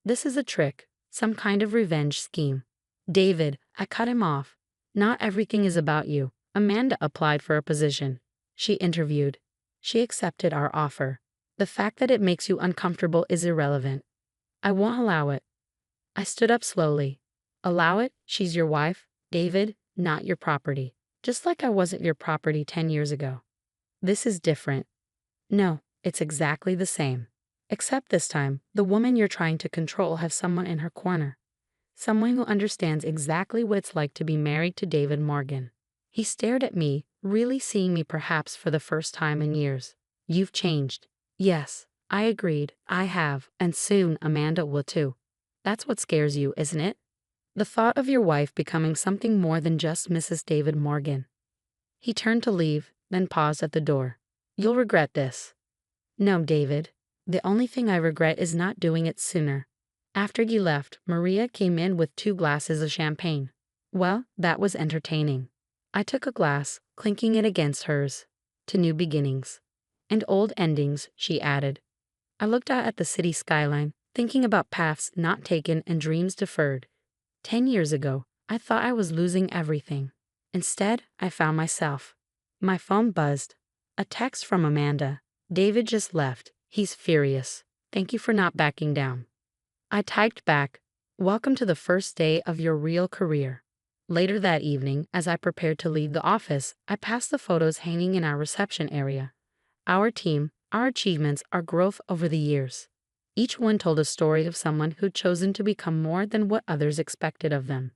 This is a trick, some kind of revenge scheme. David, I cut him off. Not everything is about you. Amanda applied for a position. She interviewed. She accepted our offer. The fact that it makes you uncomfortable is irrelevant. I won't allow it. I stood up slowly. Allow it? She's your wife, David, not your property. Just like I wasn't your property 10 years ago. This is different. No, it's exactly the same. Except this time, the woman you're trying to control has someone in her corner. Someone who understands exactly what it's like to be married to David Morgan. He stared at me, really seeing me perhaps for the first time in years. You've changed. Yes, I agreed, I have, and soon Amanda will too. That's what scares you, isn't it? The thought of your wife becoming something more than just Mrs. David Morgan. He turned to leave, then paused at the door. You'll regret this. No, David. The only thing I regret is not doing it sooner. After you left, Maria came in with 2 glasses of champagne. Well, that was entertaining. I took a glass, clinking it against hers. To new beginnings. And old endings, she added. I looked out at the city skyline, thinking about paths not taken and dreams deferred. 10 years ago, I thought I was losing everything. Instead, I found myself. My phone buzzed. A text from Amanda. David just left. He's furious. Thank you for not backing down. I typed back, welcome to the first day of your real career. Later that evening, as I prepared to leave the office, I passed the photos hanging in our reception area. Our team, our achievements, our growth over the years. Each one told a story of someone who'd chosen to become more than what others expected of them.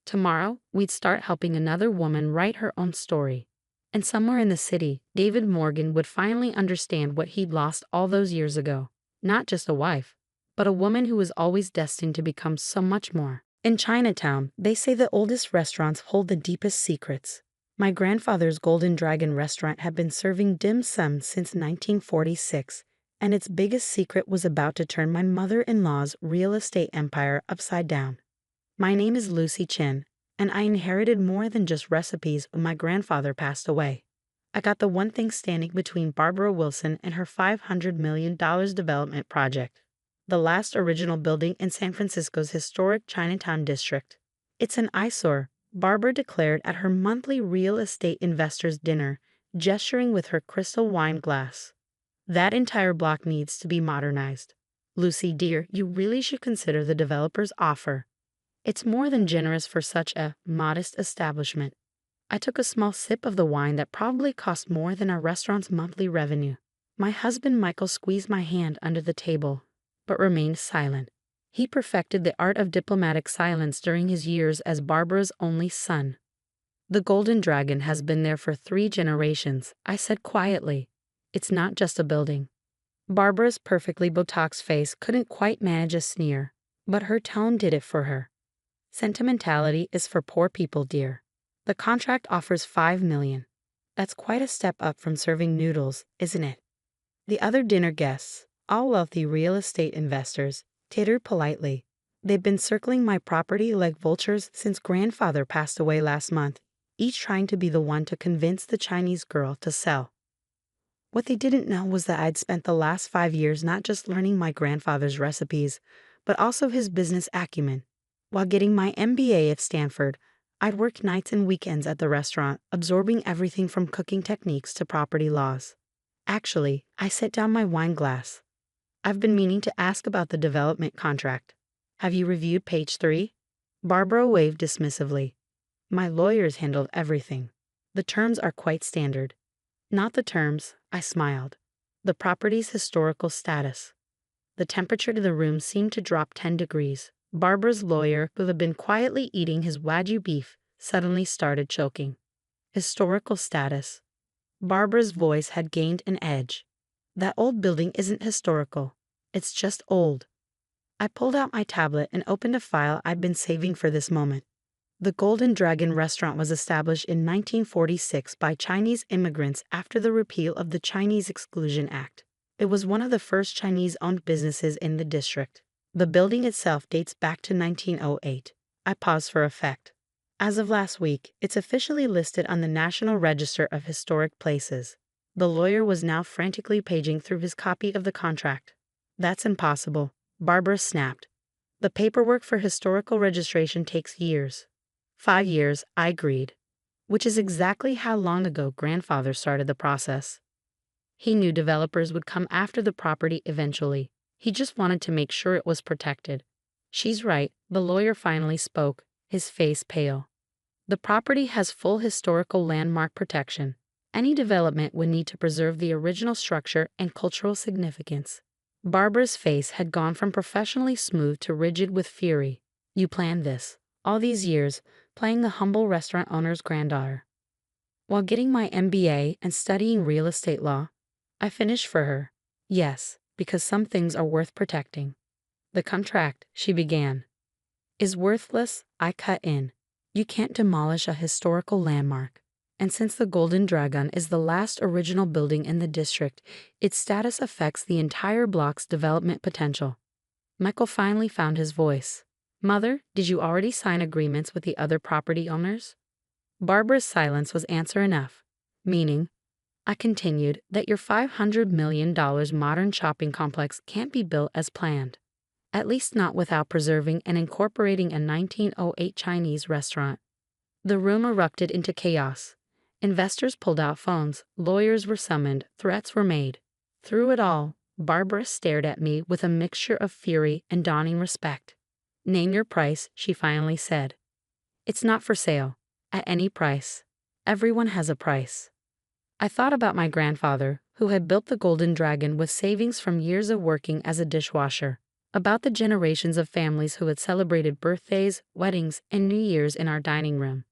Tomorrow, we'd start helping another woman write her own story. And somewhere in the city, David Morgan would finally understand what he'd lost all those years ago. Not just a wife, but a woman who was always destined to become so much more. In Chinatown, they say the oldest restaurants hold the deepest secrets. My grandfather's Golden Dragon restaurant had been serving dim sum since 1946, and its biggest secret was about to turn my mother-in-law's real estate empire upside down. My name is Lucy Chin, and I inherited more than just recipes when my grandfather passed away. I got the one thing standing between Barbara Wilson and her $500 million development project. The last original building in San Francisco's historic Chinatown district. It's an eyesore, Barbara declared at her monthly real estate investors' dinner, gesturing with her crystal wine glass. That entire block needs to be modernized. Lucy, dear, you really should consider the developer's offer. It's more than generous for such a modest establishment. I took a small sip of the wine that probably cost more than our restaurant's monthly revenue. My husband Michael squeezed my hand under the table, but remained silent. He perfected the art of diplomatic silence during his years as Barbara's only son. The Golden Dragon has been there for 3 generations, I said quietly. It's not just a building. Barbara's perfectly Botox face couldn't quite manage a sneer, but her tone did it for her. Sentimentality is for poor people, dear. The contract offers $5 million. That's quite a step up from serving noodles, isn't it? The other dinner guests, all wealthy real estate investors, tittered politely. They've been circling my property like vultures since grandfather passed away last month, each trying to be the one to convince the Chinese girl to sell. What they didn't know was that I'd spent the last 5 years not just learning my grandfather's recipes, but also his business acumen. While getting my MBA at Stanford, I'd worked nights and weekends at the restaurant, absorbing everything from cooking techniques to property laws. Actually, I set down my wine glass. I've been meaning to ask about the development contract. Have you reviewed page 3? Barbara waved dismissively. My lawyers handled everything. The terms are quite standard. Not the terms, I smiled. The property's historical status. The temperature to the room seemed to drop 10 degrees. Barbara's lawyer, who had been quietly eating his Wagyu beef, suddenly started choking. Historical status. Barbara's voice had gained an edge. That old building isn't historical. It's just old. I pulled out my tablet and opened a file I'd been saving for this moment. The Golden Dragon restaurant was established in 1946 by Chinese immigrants after the repeal of the Chinese Exclusion Act. It was one of the first Chinese-owned businesses in the district. The building itself dates back to 1908. I paused for effect. As of last week, it's officially listed on the National Register of Historic Places. The lawyer was now frantically paging through his copy of the contract. That's impossible, Barbara snapped. The paperwork for historical registration takes years. 5 years, I agreed. Which is exactly how long ago grandfather started the process. He knew developers would come after the property eventually. He just wanted to make sure it was protected. She's right, the lawyer finally spoke, his face pale. The property has full historical landmark protection. Any development would need to preserve the original structure and cultural significance. Barbara's face had gone from professionally smooth to rigid with fury. You planned this, all these years, playing the humble restaurant owner's granddaughter. While getting my MBA and studying real estate law, I finished for her. Yes, because some things are worth protecting. The contract, she began, is worthless, I cut in. You can't demolish a historical landmark. And since the Golden Dragon is the last original building in the district, its status affects the entire block's development potential. Michael finally found his voice. Mother, did you already sign agreements with the other property owners? Barbara's silence was answer enough. Meaning, I continued, that your $500 million modern shopping complex can't be built as planned. At least not without preserving and incorporating a 1908 Chinese restaurant. The room erupted into chaos. Investors pulled out phones, lawyers were summoned, threats were made. Through it all, Barbara stared at me with a mixture of fury and dawning respect. Name your price, she finally said. It's not for sale. At any price. Everyone has a price. I thought about my grandfather, who had built the Golden Dragon with savings from years of working as a dishwasher. About the generations of families who had celebrated birthdays, weddings, and New Year's in our dining room.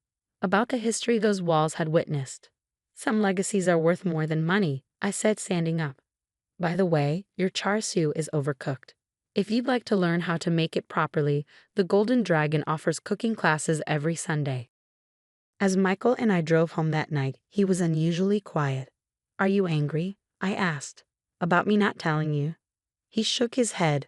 About the history those walls had witnessed. Some legacies are worth more than money, I said, standing up. By the way, your char siu is overcooked. If you'd like to learn how to make it properly, the Golden Dragon offers cooking classes every Sunday. As Michael and I drove home that night, he was unusually quiet. Are you angry? I asked. About me not telling you? He shook his head.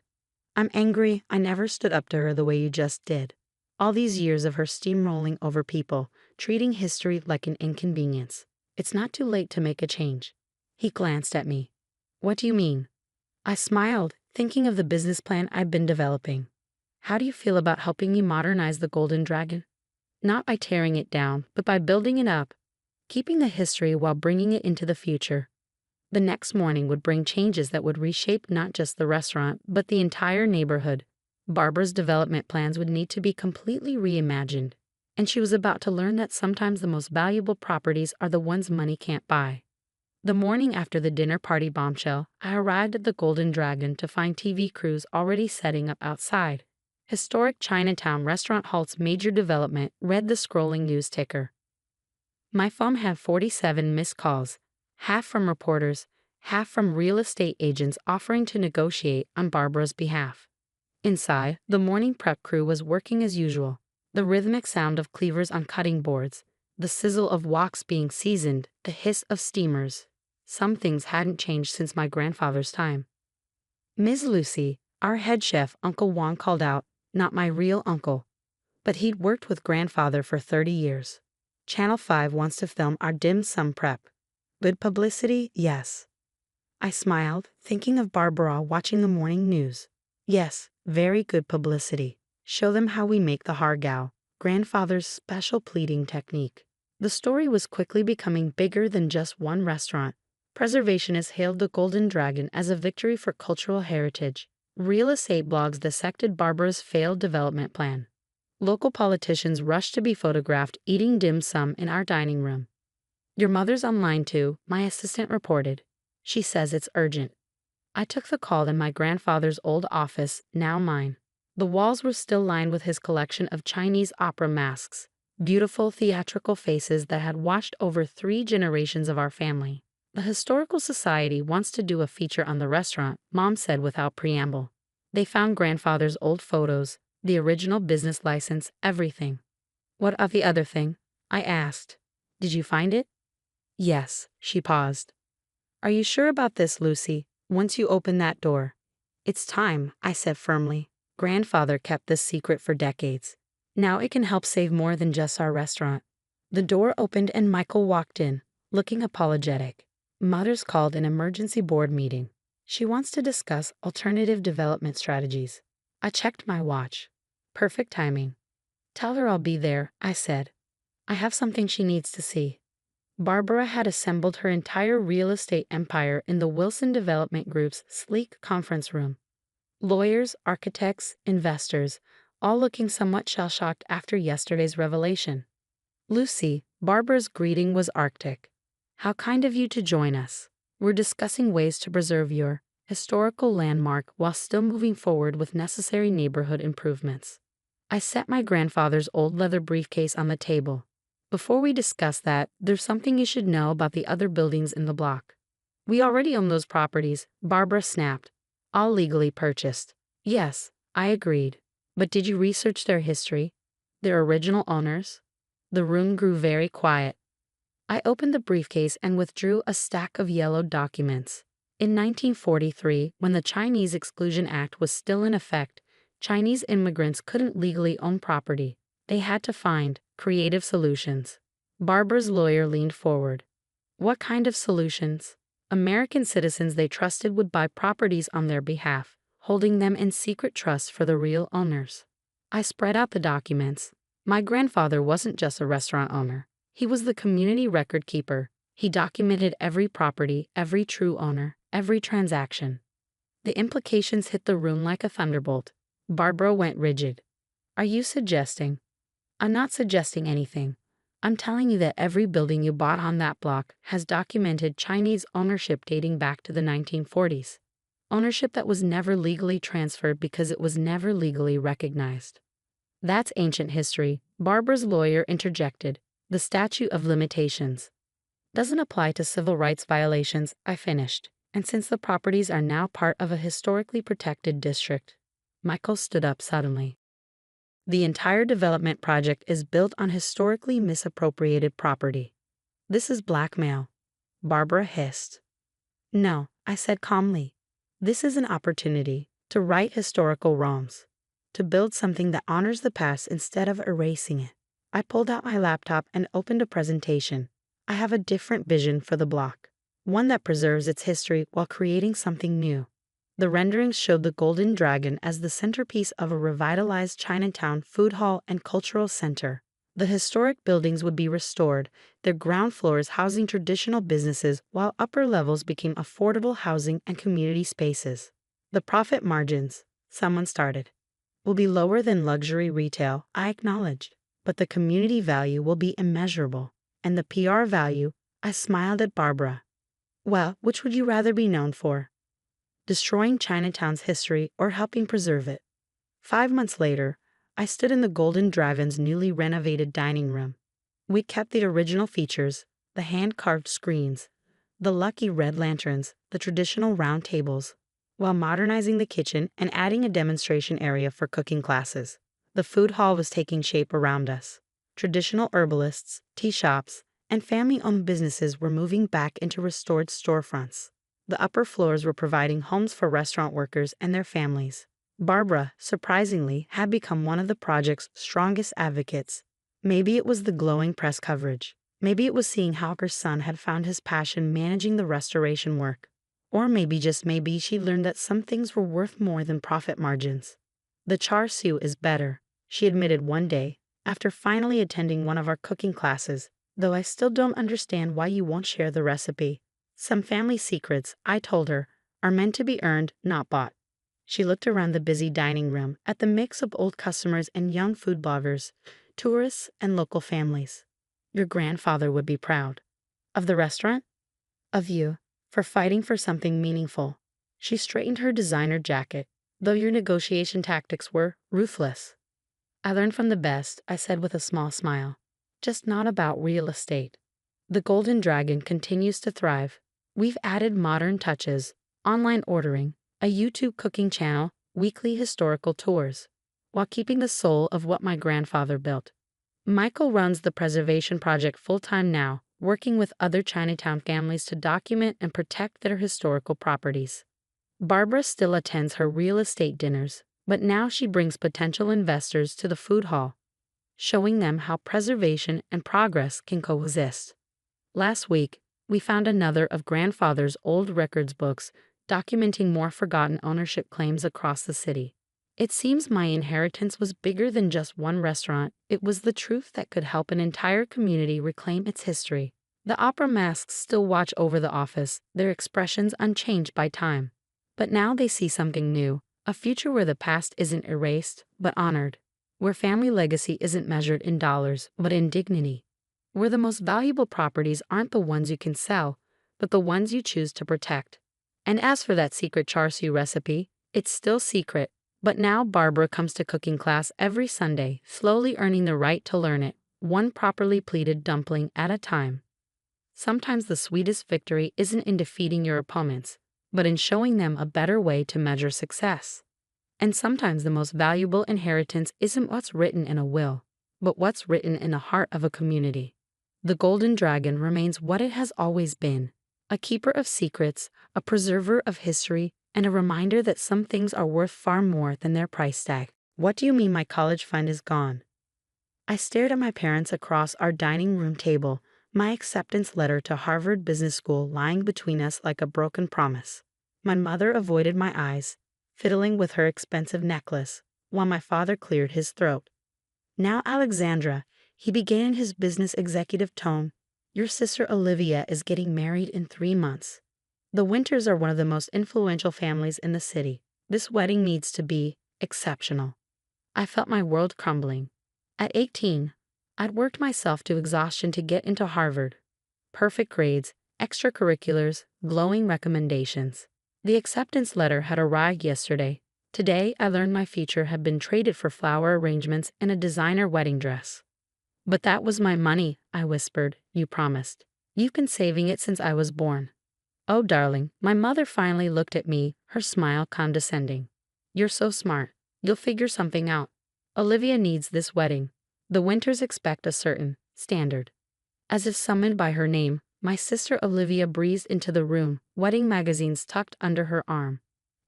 I'm angry I never stood up to her the way you just did. All these years of her steamrolling over people, treating history like an inconvenience. It's not too late to make a change. He glanced at me. What do you mean? I smiled, thinking of the business plan I've been developing. How do you feel about helping me modernize the Golden Dragon? Not by tearing it down, but by building it up, keeping the history while bringing it into the future. The next morning would bring changes that would reshape not just the restaurant, but the entire neighborhood. Barbara's development plans would need to be completely reimagined, and she was about to learn that sometimes the most valuable properties are the ones money can't buy. The morning after the dinner party bombshell, I arrived at the Golden Dragon to find TV crews already setting up outside. Historic Chinatown restaurant halts major development, read the scrolling news ticker. My phone had 47 missed calls, half from reporters, half from real estate agents offering to negotiate on Barbara's behalf. Inside, the morning prep crew was working as usual. The rhythmic sound of cleavers on cutting boards, The sizzle of woks being seasoned, the hiss of steamers. Some things hadn't changed since my grandfather's time. "Ms. Lucy," our head chef Uncle Juan called out, not my real uncle, but he'd worked with grandfather for 30 years. "Channel 5 wants to film our dim sum prep. Good publicity, yes." I smiled, thinking of Barbara watching the morning news. "Yes, very good publicity. Show them how we make the hargao, grandfather's special pleating technique." The story was quickly becoming bigger than just one restaurant. Preservationists hailed the Golden Dragon as a victory for cultural heritage. Real estate blogs dissected Barbara's failed development plan. Local politicians rushed to be photographed eating dim sum in our dining room. "Your mother's online too," my assistant reported. "She says it's urgent." I took the call in my grandfather's old office, now mine. The walls were still lined with his collection of Chinese opera masks, beautiful theatrical faces that had watched over 3 generations of our family. "The Historical Society wants to do a feature on the restaurant," Mom said without preamble. They found grandfather's old photos, the original business license, everything. "What of the other thing?" I asked. "Did you find it?" "Yes," she paused. "Are you sure about this, Lucy? Once you open that door." "It's time," I said firmly. "Grandfather kept this secret for decades. Now it can help save more than just our restaurant." The door opened and Michael walked in, looking apologetic. "Mother's called an emergency board meeting. She wants to discuss alternative development strategies." I checked my watch. Perfect timing. "Tell her I'll be there," I said. "I have something she needs to see." Barbara had assembled her entire real estate empire in the Wilson Development Group's sleek conference room. Lawyers, architects, investors, all looking somewhat shell-shocked after yesterday's revelation. "Lucy," Barbara's greeting was arctic. "How kind of you to join us. We're discussing ways to preserve your historical landmark while still moving forward with necessary neighborhood improvements." I set my grandfather's old leather briefcase on the table. "Before we discuss that, there's something you should know about the other buildings in the block." "We already own those properties," Barbara snapped. "All legally purchased." "Yes," I agreed. "But did you research their history? Their original owners?" The room grew very quiet. I opened the briefcase and withdrew a stack of yellowed documents. In 1943, when the Chinese Exclusion Act was still in effect, Chinese immigrants couldn't legally own property. They had to find creative solutions. Barbara's lawyer leaned forward. "What kind of solutions?" "American citizens they trusted would buy properties on their behalf, holding them in secret trust for the real owners." I spread out the documents. My grandfather wasn't just a restaurant owner. He was the community record keeper. He documented every property, every true owner, every transaction. The implications hit the room like a thunderbolt. Barbara went rigid. "Are you suggesting?" "I'm not suggesting anything. I'm telling you that every building you bought on that block has documented Chinese ownership dating back to the 1940s. Ownership that was never legally transferred because it was never legally recognized." "That's ancient history," Barbara's lawyer interjected. "The statute of limitations doesn't apply to civil rights violations," I finished. "And since the properties are now part of a historically protected district." Michael stood up suddenly. "The entire development project is built on historically misappropriated property. This is blackmail," Barbara hissed. "No," I said calmly. "This is an opportunity to right historical wrongs, to build something that honors the past instead of erasing it." I pulled out my laptop and opened a presentation. "I have a different vision for the block, one that preserves its history while creating something new." The renderings showed the Golden Dragon as the centerpiece of a revitalized Chinatown food hall and cultural center. The historic buildings would be restored, their ground floors housing traditional businesses while upper levels became affordable housing and community spaces. "The profit margins," someone started, "will be lower than luxury retail," I acknowledged. "But the community value will be immeasurable. And the PR value," I smiled at Barbara. "Well, which would you rather be known for? Destroying Chinatown's history or helping preserve it?" 5 months later, I stood in the Golden Dragon's newly renovated dining room. We kept the original features, the hand-carved screens, the lucky red lanterns, the traditional round tables, while modernizing the kitchen and adding a demonstration area for cooking classes. The food hall was taking shape around us. Traditional herbalists, tea shops, and family-owned businesses were moving back into restored storefronts. The upper floors were providing homes for restaurant workers and their families. Barbara, surprisingly, had become one of the project's strongest advocates. Maybe it was the glowing press coverage. Maybe it was seeing how her son had found his passion managing the restoration work. Or maybe, just maybe, she learned that some things were worth more than profit margins. The char siu is better, she admitted one day, after finally attending one of our cooking classes, though I still don't understand why you won't share the recipe. Some family secrets, I told her, are meant to be earned, not bought. She looked around the busy dining room at the mix of old customers and young food bloggers, tourists, and local families. Your grandfather would be proud. Of the restaurant? Of you, for fighting for something meaningful. She straightened her designer jacket, though your negotiation tactics were ruthless. I learned from the best, I said with a small smile. Just not about real estate. The Golden Dragon continues to thrive. We've added modern touches, online ordering, a YouTube cooking channel, weekly historical tours, while keeping the soul of what my grandfather built. Michael runs the preservation project full-time now, working with other Chinatown families to document and protect their historical properties. Barbara still attends her real estate dinners, but now she brings potential investors to the food hall, showing them how preservation and progress can coexist. Last week, we found another of grandfather's old records books documenting more forgotten ownership claims across the city. It seems my inheritance was bigger than just one restaurant. It was the truth that could help an entire community reclaim its history. The opera masks still watch over the office, their expressions unchanged by time. But now they see something new, a future where the past isn't erased, but honored. Where family legacy isn't measured in dollars, but in dignity. Where the most valuable properties aren't the ones you can sell, but the ones you choose to protect. And as for that secret char siu recipe, it's still secret. But now Barbara comes to cooking class every Sunday, slowly earning the right to learn it, one properly pleated dumpling at a time. Sometimes the sweetest victory isn't in defeating your opponents, but in showing them a better way to measure success. And sometimes the most valuable inheritance isn't what's written in a will, but what's written in the heart of a community. The Golden Dragon remains what it has always been, a keeper of secrets, a preserver of history, and a reminder that some things are worth far more than their price tag. What do you mean my college fund is gone? I stared at my parents across our dining room table, my acceptance letter to Harvard Business School lying between us like a broken promise. My mother avoided my eyes, fiddling with her expensive necklace, while my father cleared his throat. Now, Alexandra, he began in his business executive tone, your sister Olivia is getting married in 3 months. The Winters are one of the most influential families in the city. This wedding needs to be exceptional. I felt my world crumbling. At 18, I'd worked myself to exhaustion to get into Harvard. Perfect grades, extracurriculars, glowing recommendations. The acceptance letter had arrived yesterday. Today, I learned my future had been traded for flower arrangements and a designer wedding dress. But that was my money, I whispered, you promised. You've been saving it since I was born. Oh, darling, my mother finally looked at me, her smile condescending. You're so smart. You'll figure something out. Olivia needs this wedding. The Winters expect a certain standard. As if summoned by her name, my sister Olivia breezed into the room, wedding magazines tucked under her arm.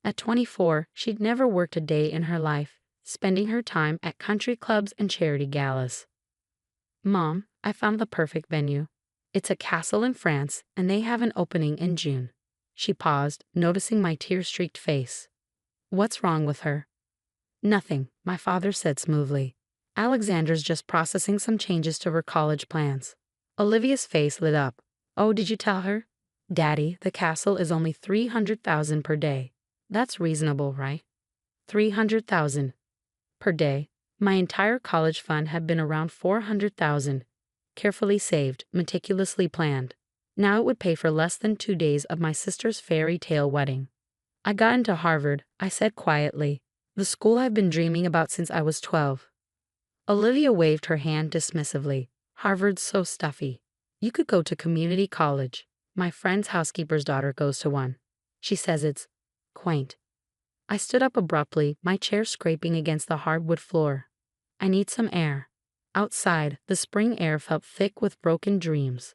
At 24, she'd never worked a day in her life, spending her time at country clubs and charity galas. Mom, I found the perfect venue. It's a castle in France, and they have an opening in June. She paused, noticing my tear-streaked face. What's wrong with her? Nothing, my father said smoothly. Alexandra's just processing some changes to her college plans. Olivia's face lit up. Oh, did you tell her? Daddy, the castle is only $300,000 per day. That's reasonable, right? $300,000 per day. My entire college fund had been around $400,000. Carefully saved, meticulously planned. Now it would pay for less than 2 days of my sister's fairy tale wedding. I got into Harvard, I said quietly, the school I've been dreaming about since I was 12. Olivia waved her hand dismissively. Harvard's so stuffy. You could go to community college. My friend's housekeeper's daughter goes to one. She says it's quaint. I stood up abruptly, my chair scraping against the hardwood floor. I need some air. Outside, the spring air felt thick with broken dreams.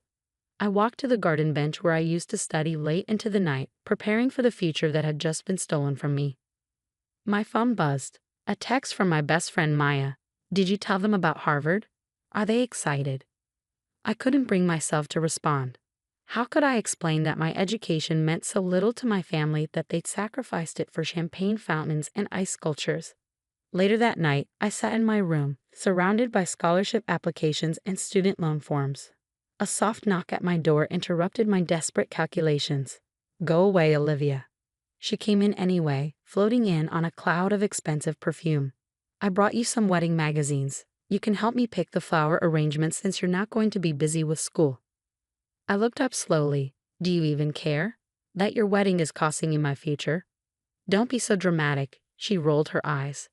I walked to the garden bench where I used to study late into the night, preparing for the future that had just been stolen from me. My phone buzzed. A text from my best friend Maya. "Did you tell them about Harvard? Are they excited?" I couldn't bring myself to respond. How could I explain that my education meant so little to my family that they'd sacrificed it for champagne fountains and ice sculptures? Later that night, I sat in my room, surrounded by scholarship applications and student loan forms. A soft knock at my door interrupted my desperate calculations. "Go away, Olivia." She came in anyway, floating in on a cloud of expensive perfume. "I brought you some wedding magazines. You can help me pick the flower arrangements since you're not going to be busy with school." I looked up slowly. "Do you even care? That your wedding is costing you my future?" "Don't be so dramatic." She rolled her eyes.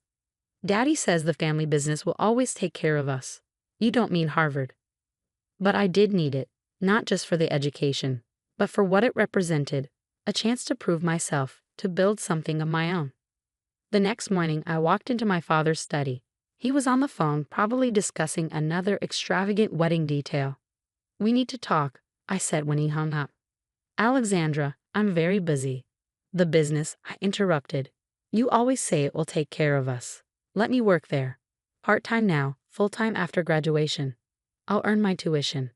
"Daddy says the family business will always take care of us." "You don't mean Harvard." But I did need it, not just for the education, but for what it represented, a chance to prove myself, to build something of my own. The next morning, I walked into my father's study. He was on the phone, probably discussing another extravagant wedding detail. "We need to talk," I said when he hung up. "Alexandra, I'm very busy." "The business," I interrupted. "You always say it will take care of us. Let me work there. Part-time now, full-time after graduation. I'll earn my tuition."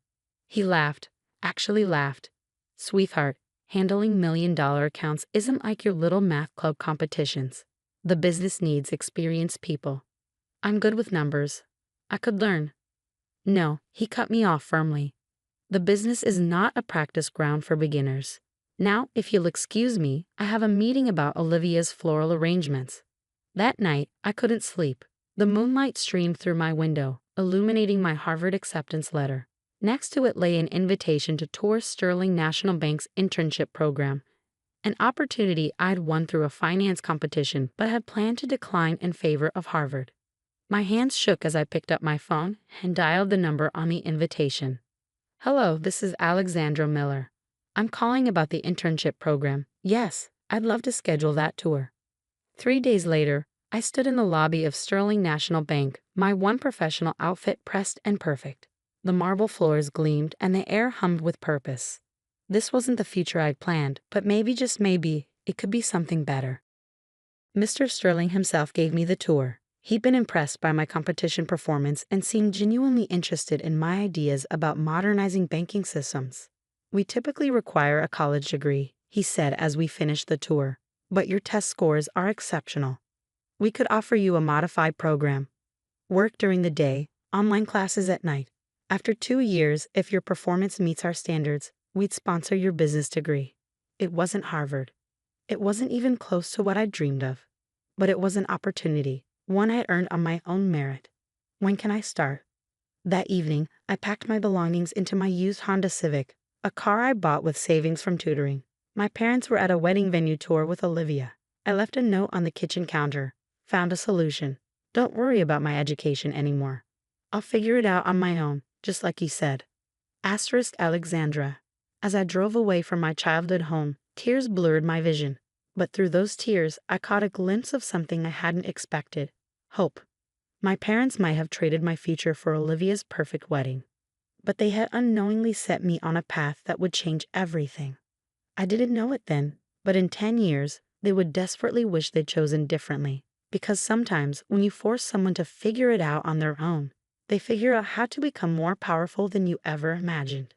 He laughed, actually laughed. "Sweetheart, handling million-dollar accounts isn't like your little math club competitions. The business needs experienced people. I'm good with numbers. I could learn." "No," he cut me off firmly. "The business is not a practice ground for beginners. Now, if you'll excuse me, I have a meeting about Olivia's floral arrangements." That night, I couldn't sleep. The moonlight streamed through my window, illuminating my Harvard acceptance letter. Next to it lay an invitation to tour Sterling National Bank's internship program, an opportunity I'd won through a finance competition but had planned to decline in favor of Harvard. My hands shook as I picked up my phone and dialed the number on the invitation. "Hello, this is Alexandra Miller. I'm calling about the internship program. Yes, I'd love to schedule that tour." 3 days later, I stood in the lobby of Sterling National Bank, my one professional outfit pressed and perfect. The marble floors gleamed and the air hummed with purpose. This wasn't the future I'd planned, but maybe, just maybe, it could be something better. Mr. Sterling himself gave me the tour. He'd been impressed by my competition performance and seemed genuinely interested in my ideas about modernizing banking systems. "We typically require a college degree," he said as we finished the tour, "but your test scores are exceptional. We could offer you a modified program. Work during the day, online classes at night. After 2 years, if your performance meets our standards, we'd sponsor your business degree." It wasn't Harvard. It wasn't even close to what I'd dreamed of. But it was an opportunity, one I'd earned on my own merit. "When can I start?" That evening, I packed my belongings into my used Honda Civic, a car I bought with savings from tutoring. My parents were at a wedding venue tour with Olivia. I left a note on the kitchen counter. Found a solution. "Don't worry about my education anymore. I'll figure it out on my own, just like you said." Asterisk Alexandra. As I drove away from my childhood home, tears blurred my vision. But through those tears, I caught a glimpse of something I hadn't expected. Hope. My parents might have traded my future for Olivia's perfect wedding, but they had unknowingly set me on a path that would change everything. I didn't know it then, but in 10 years, they would desperately wish they'd chosen differently. Because sometimes, when you force someone to figure it out on their own, they figure out how to become more powerful than you ever imagined.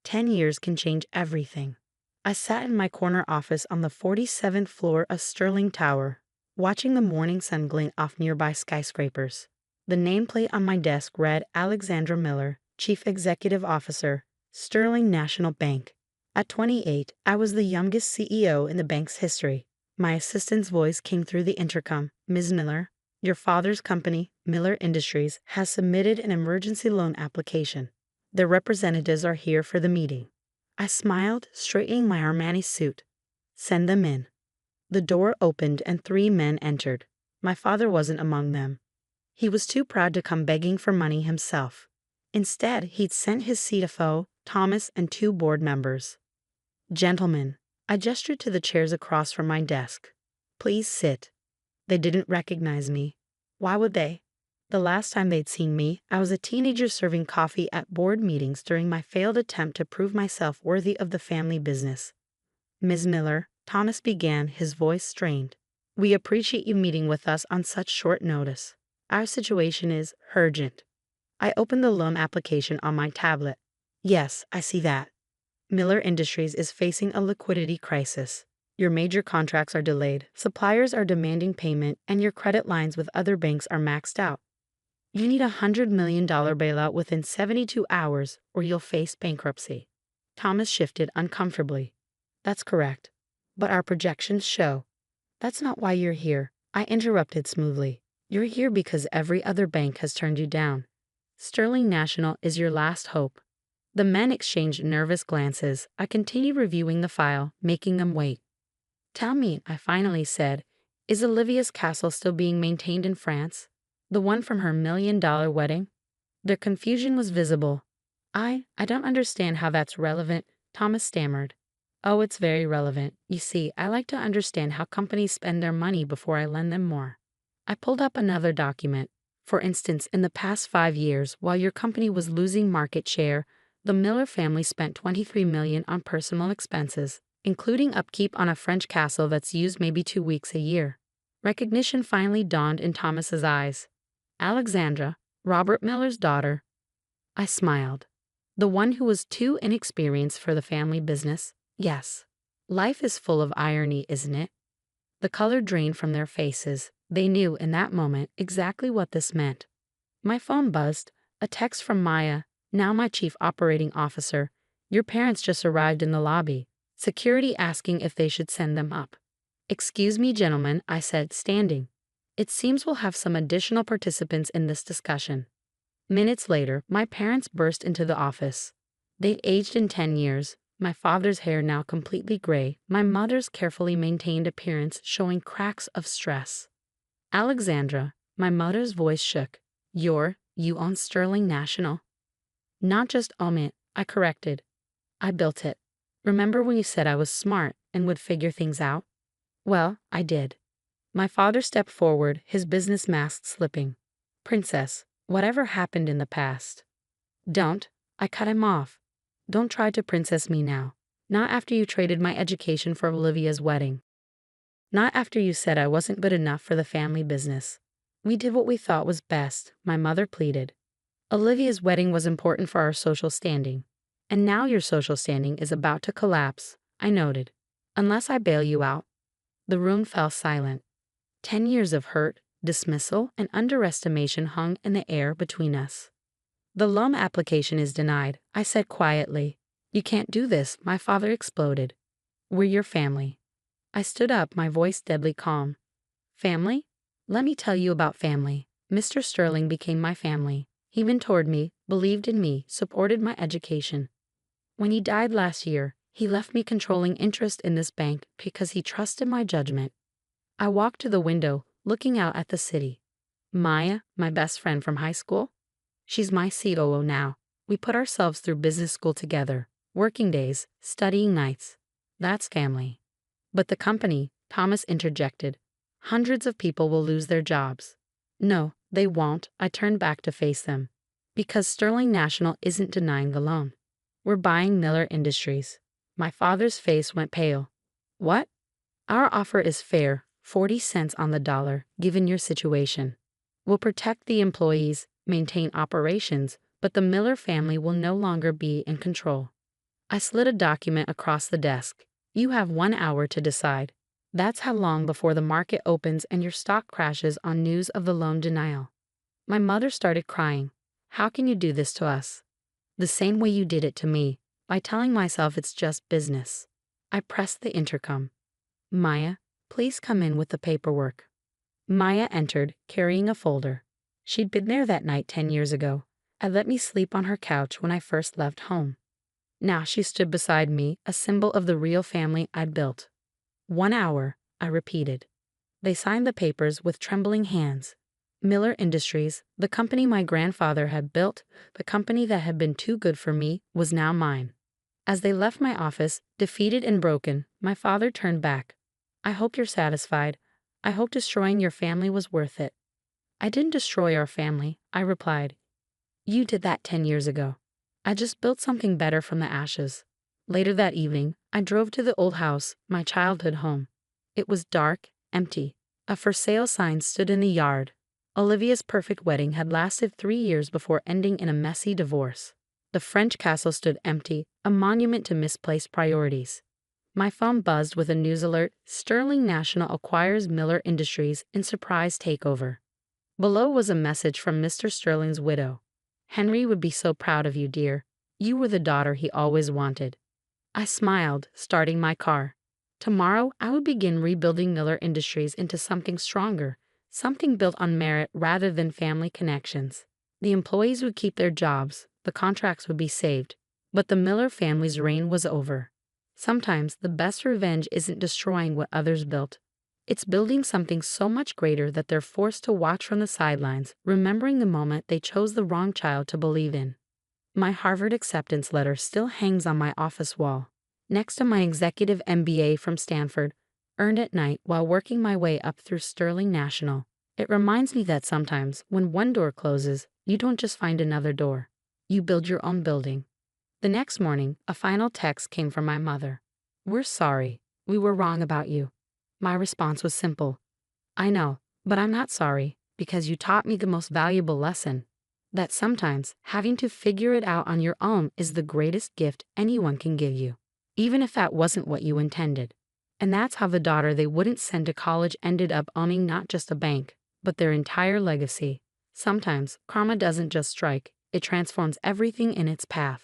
10 years can change everything. I sat in my corner office on the 47th floor of Sterling Tower, watching the morning sun glint off nearby skyscrapers. The nameplate on my desk read Alexandra Miller, Chief Executive Officer, Sterling National Bank. At 28, I was the youngest CEO in the bank's history. My assistant's voice came through the intercom. "Ms. Miller, your father's company, Miller Industries, has submitted an emergency loan application. Their representatives are here for the meeting." I smiled, straightening my Armani suit. "Send them in." The door opened and 3 men entered. My father wasn't among them. He was too proud to come begging for money himself. Instead, he'd sent his CFO, Thomas, and 2 board members. "Gentlemen," I gestured to the chairs across from my desk. "Please sit." They didn't recognize me. Why would they? The last time they'd seen me, I was a teenager serving coffee at board meetings during my failed attempt to prove myself worthy of the family business. Ms. Miller, Thomas began, his voice strained. We appreciate you meeting with us on such short notice. Our situation is urgent. I opened the loan application on my tablet. Yes, I see that. Miller Industries is facing a liquidity crisis. Your major contracts are delayed, suppliers are demanding payment, and your credit lines with other banks are maxed out. You need a $100 million bailout within 72 hours, or you'll face bankruptcy. Thomas shifted uncomfortably. That's correct. But our projections show. That's not why you're here, I interrupted smoothly. You're here because every other bank has turned you down. Sterling National is your last hope. The men exchanged nervous glances. I continued reviewing the file, making them wait. Tell me, I finally said, is Olivia's castle still being maintained in France? The one from her $1 million wedding? Their confusion was visible. I don't understand how that's relevant, Thomas stammered. Oh, it's very relevant. You see, I like to understand how companies spend their money before I lend them more. I pulled up another document. For instance, in the past 5 years, while your company was losing market share, the Miller family spent $23 million on personal expenses, including upkeep on a French castle that's used maybe 2 weeks a year. Recognition finally dawned in Thomas's eyes. Alexandra, Robert Miller's daughter. I smiled. The one who was too inexperienced for the family business? Yes. Life is full of irony, isn't it? The color drained from their faces. They knew in that moment exactly what this meant. My phone buzzed. A text from Maya, now my chief operating officer. Your parents just arrived in the lobby. Security asking if they should send them up. Excuse me, gentlemen, I said, standing. It seems we'll have some additional participants in this discussion. Minutes later, my parents burst into the office. They'd aged in 10 years, my father's hair now completely gray, my mother's carefully maintained appearance showing cracks of stress. Alexandra, my mother's voice shook. You own Sterling National? Not just own it, I corrected. I built it. Remember when you said I was smart and would figure things out? Well, I did. My father stepped forward, his business mask slipping. Princess, whatever happened in the past? Don't, I cut him off. Don't try to princess me now. Not after you traded my education for Olivia's wedding. Not after you said I wasn't good enough for the family business. We did what we thought was best, my mother pleaded. Olivia's wedding was important for our social standing. And now your social standing is about to collapse, I noted. Unless I bail you out. The room fell silent. 10 years of hurt, dismissal, and underestimation hung in the air between us. The loan application is denied, I said quietly. You can't do this, my father exploded. We're your family. I stood up, my voice deadly calm. Family? Let me tell you about family. Mr. Sterling became my family. He mentored me, believed in me, supported my education. When he died last year, he left me controlling interest in this bank because he trusted my judgment. I walked to the window, looking out at the city. Maya, my best friend from high school? She's my COO now. We put ourselves through business school together, working days, studying nights. That's family. But the company, Thomas interjected. Hundreds of people will lose their jobs. No, they won't, I turned back to face them. Because Sterling National isn't denying the loan. We're buying Miller Industries. My father's face went pale. What? Our offer is fair, 40 cents on the dollar, given your situation. We'll protect the employees, maintain operations, but the Miller family will no longer be in control. I slid a document across the desk. You have 1 hour to decide. That's how long before the market opens and your stock crashes on news of the loan denial. My mother started crying. How can you do this to us? The same way you did it to me, by telling myself it's just business. I pressed the intercom. Maya, please come in with the paperwork. Maya entered, carrying a folder. She'd been there that night 10 years ago. And let me sleep on her couch when I first left home. Now she stood beside me, a symbol of the real family I'd built. 1 hour, I repeated. They signed the papers with trembling hands. Miller Industries, the company my grandfather had built, the company that had been too good for me, was now mine. As they left my office, defeated and broken, my father turned back. I hope you're satisfied. I hope destroying your family was worth it. I didn't destroy our family, I replied. You did that 10 years ago. I just built something better from the ashes. Later that evening, I drove to the old house, my childhood home. It was dark, empty. A for sale sign stood in the yard. Olivia's perfect wedding had lasted 3 years before ending in a messy divorce. The French castle stood empty, a monument to misplaced priorities. My phone buzzed with a news alert: Sterling National acquires Miller Industries in surprise takeover. Below was a message from Mr. Sterling's widow. Henry would be so proud of you, dear. You were the daughter he always wanted. I smiled, starting my car. Tomorrow, I would begin rebuilding Miller Industries into something stronger, something built on merit rather than family connections. The employees would keep their jobs, the contracts would be saved, but the Miller family's reign was over. Sometimes the best revenge isn't destroying what others built. It's building something so much greater that they're forced to watch from the sidelines, remembering the moment they chose the wrong child to believe in. My Harvard acceptance letter still hangs on my office wall, next to my executive MBA from Stanford, earned at night while working my way up through Sterling National. It reminds me that sometimes, when one door closes, you don't just find another door. You build your own building. The next morning, a final text came from my mother. We're sorry. We were wrong about you. My response was simple. I know, but I'm not sorry, because you taught me the most valuable lesson. That sometimes having to figure it out on your own is the greatest gift anyone can give you, even if that wasn't what you intended. And that's how the daughter they wouldn't send to college ended up owning not just a bank, but their entire legacy. Sometimes, karma doesn't just strike, it transforms everything in its path.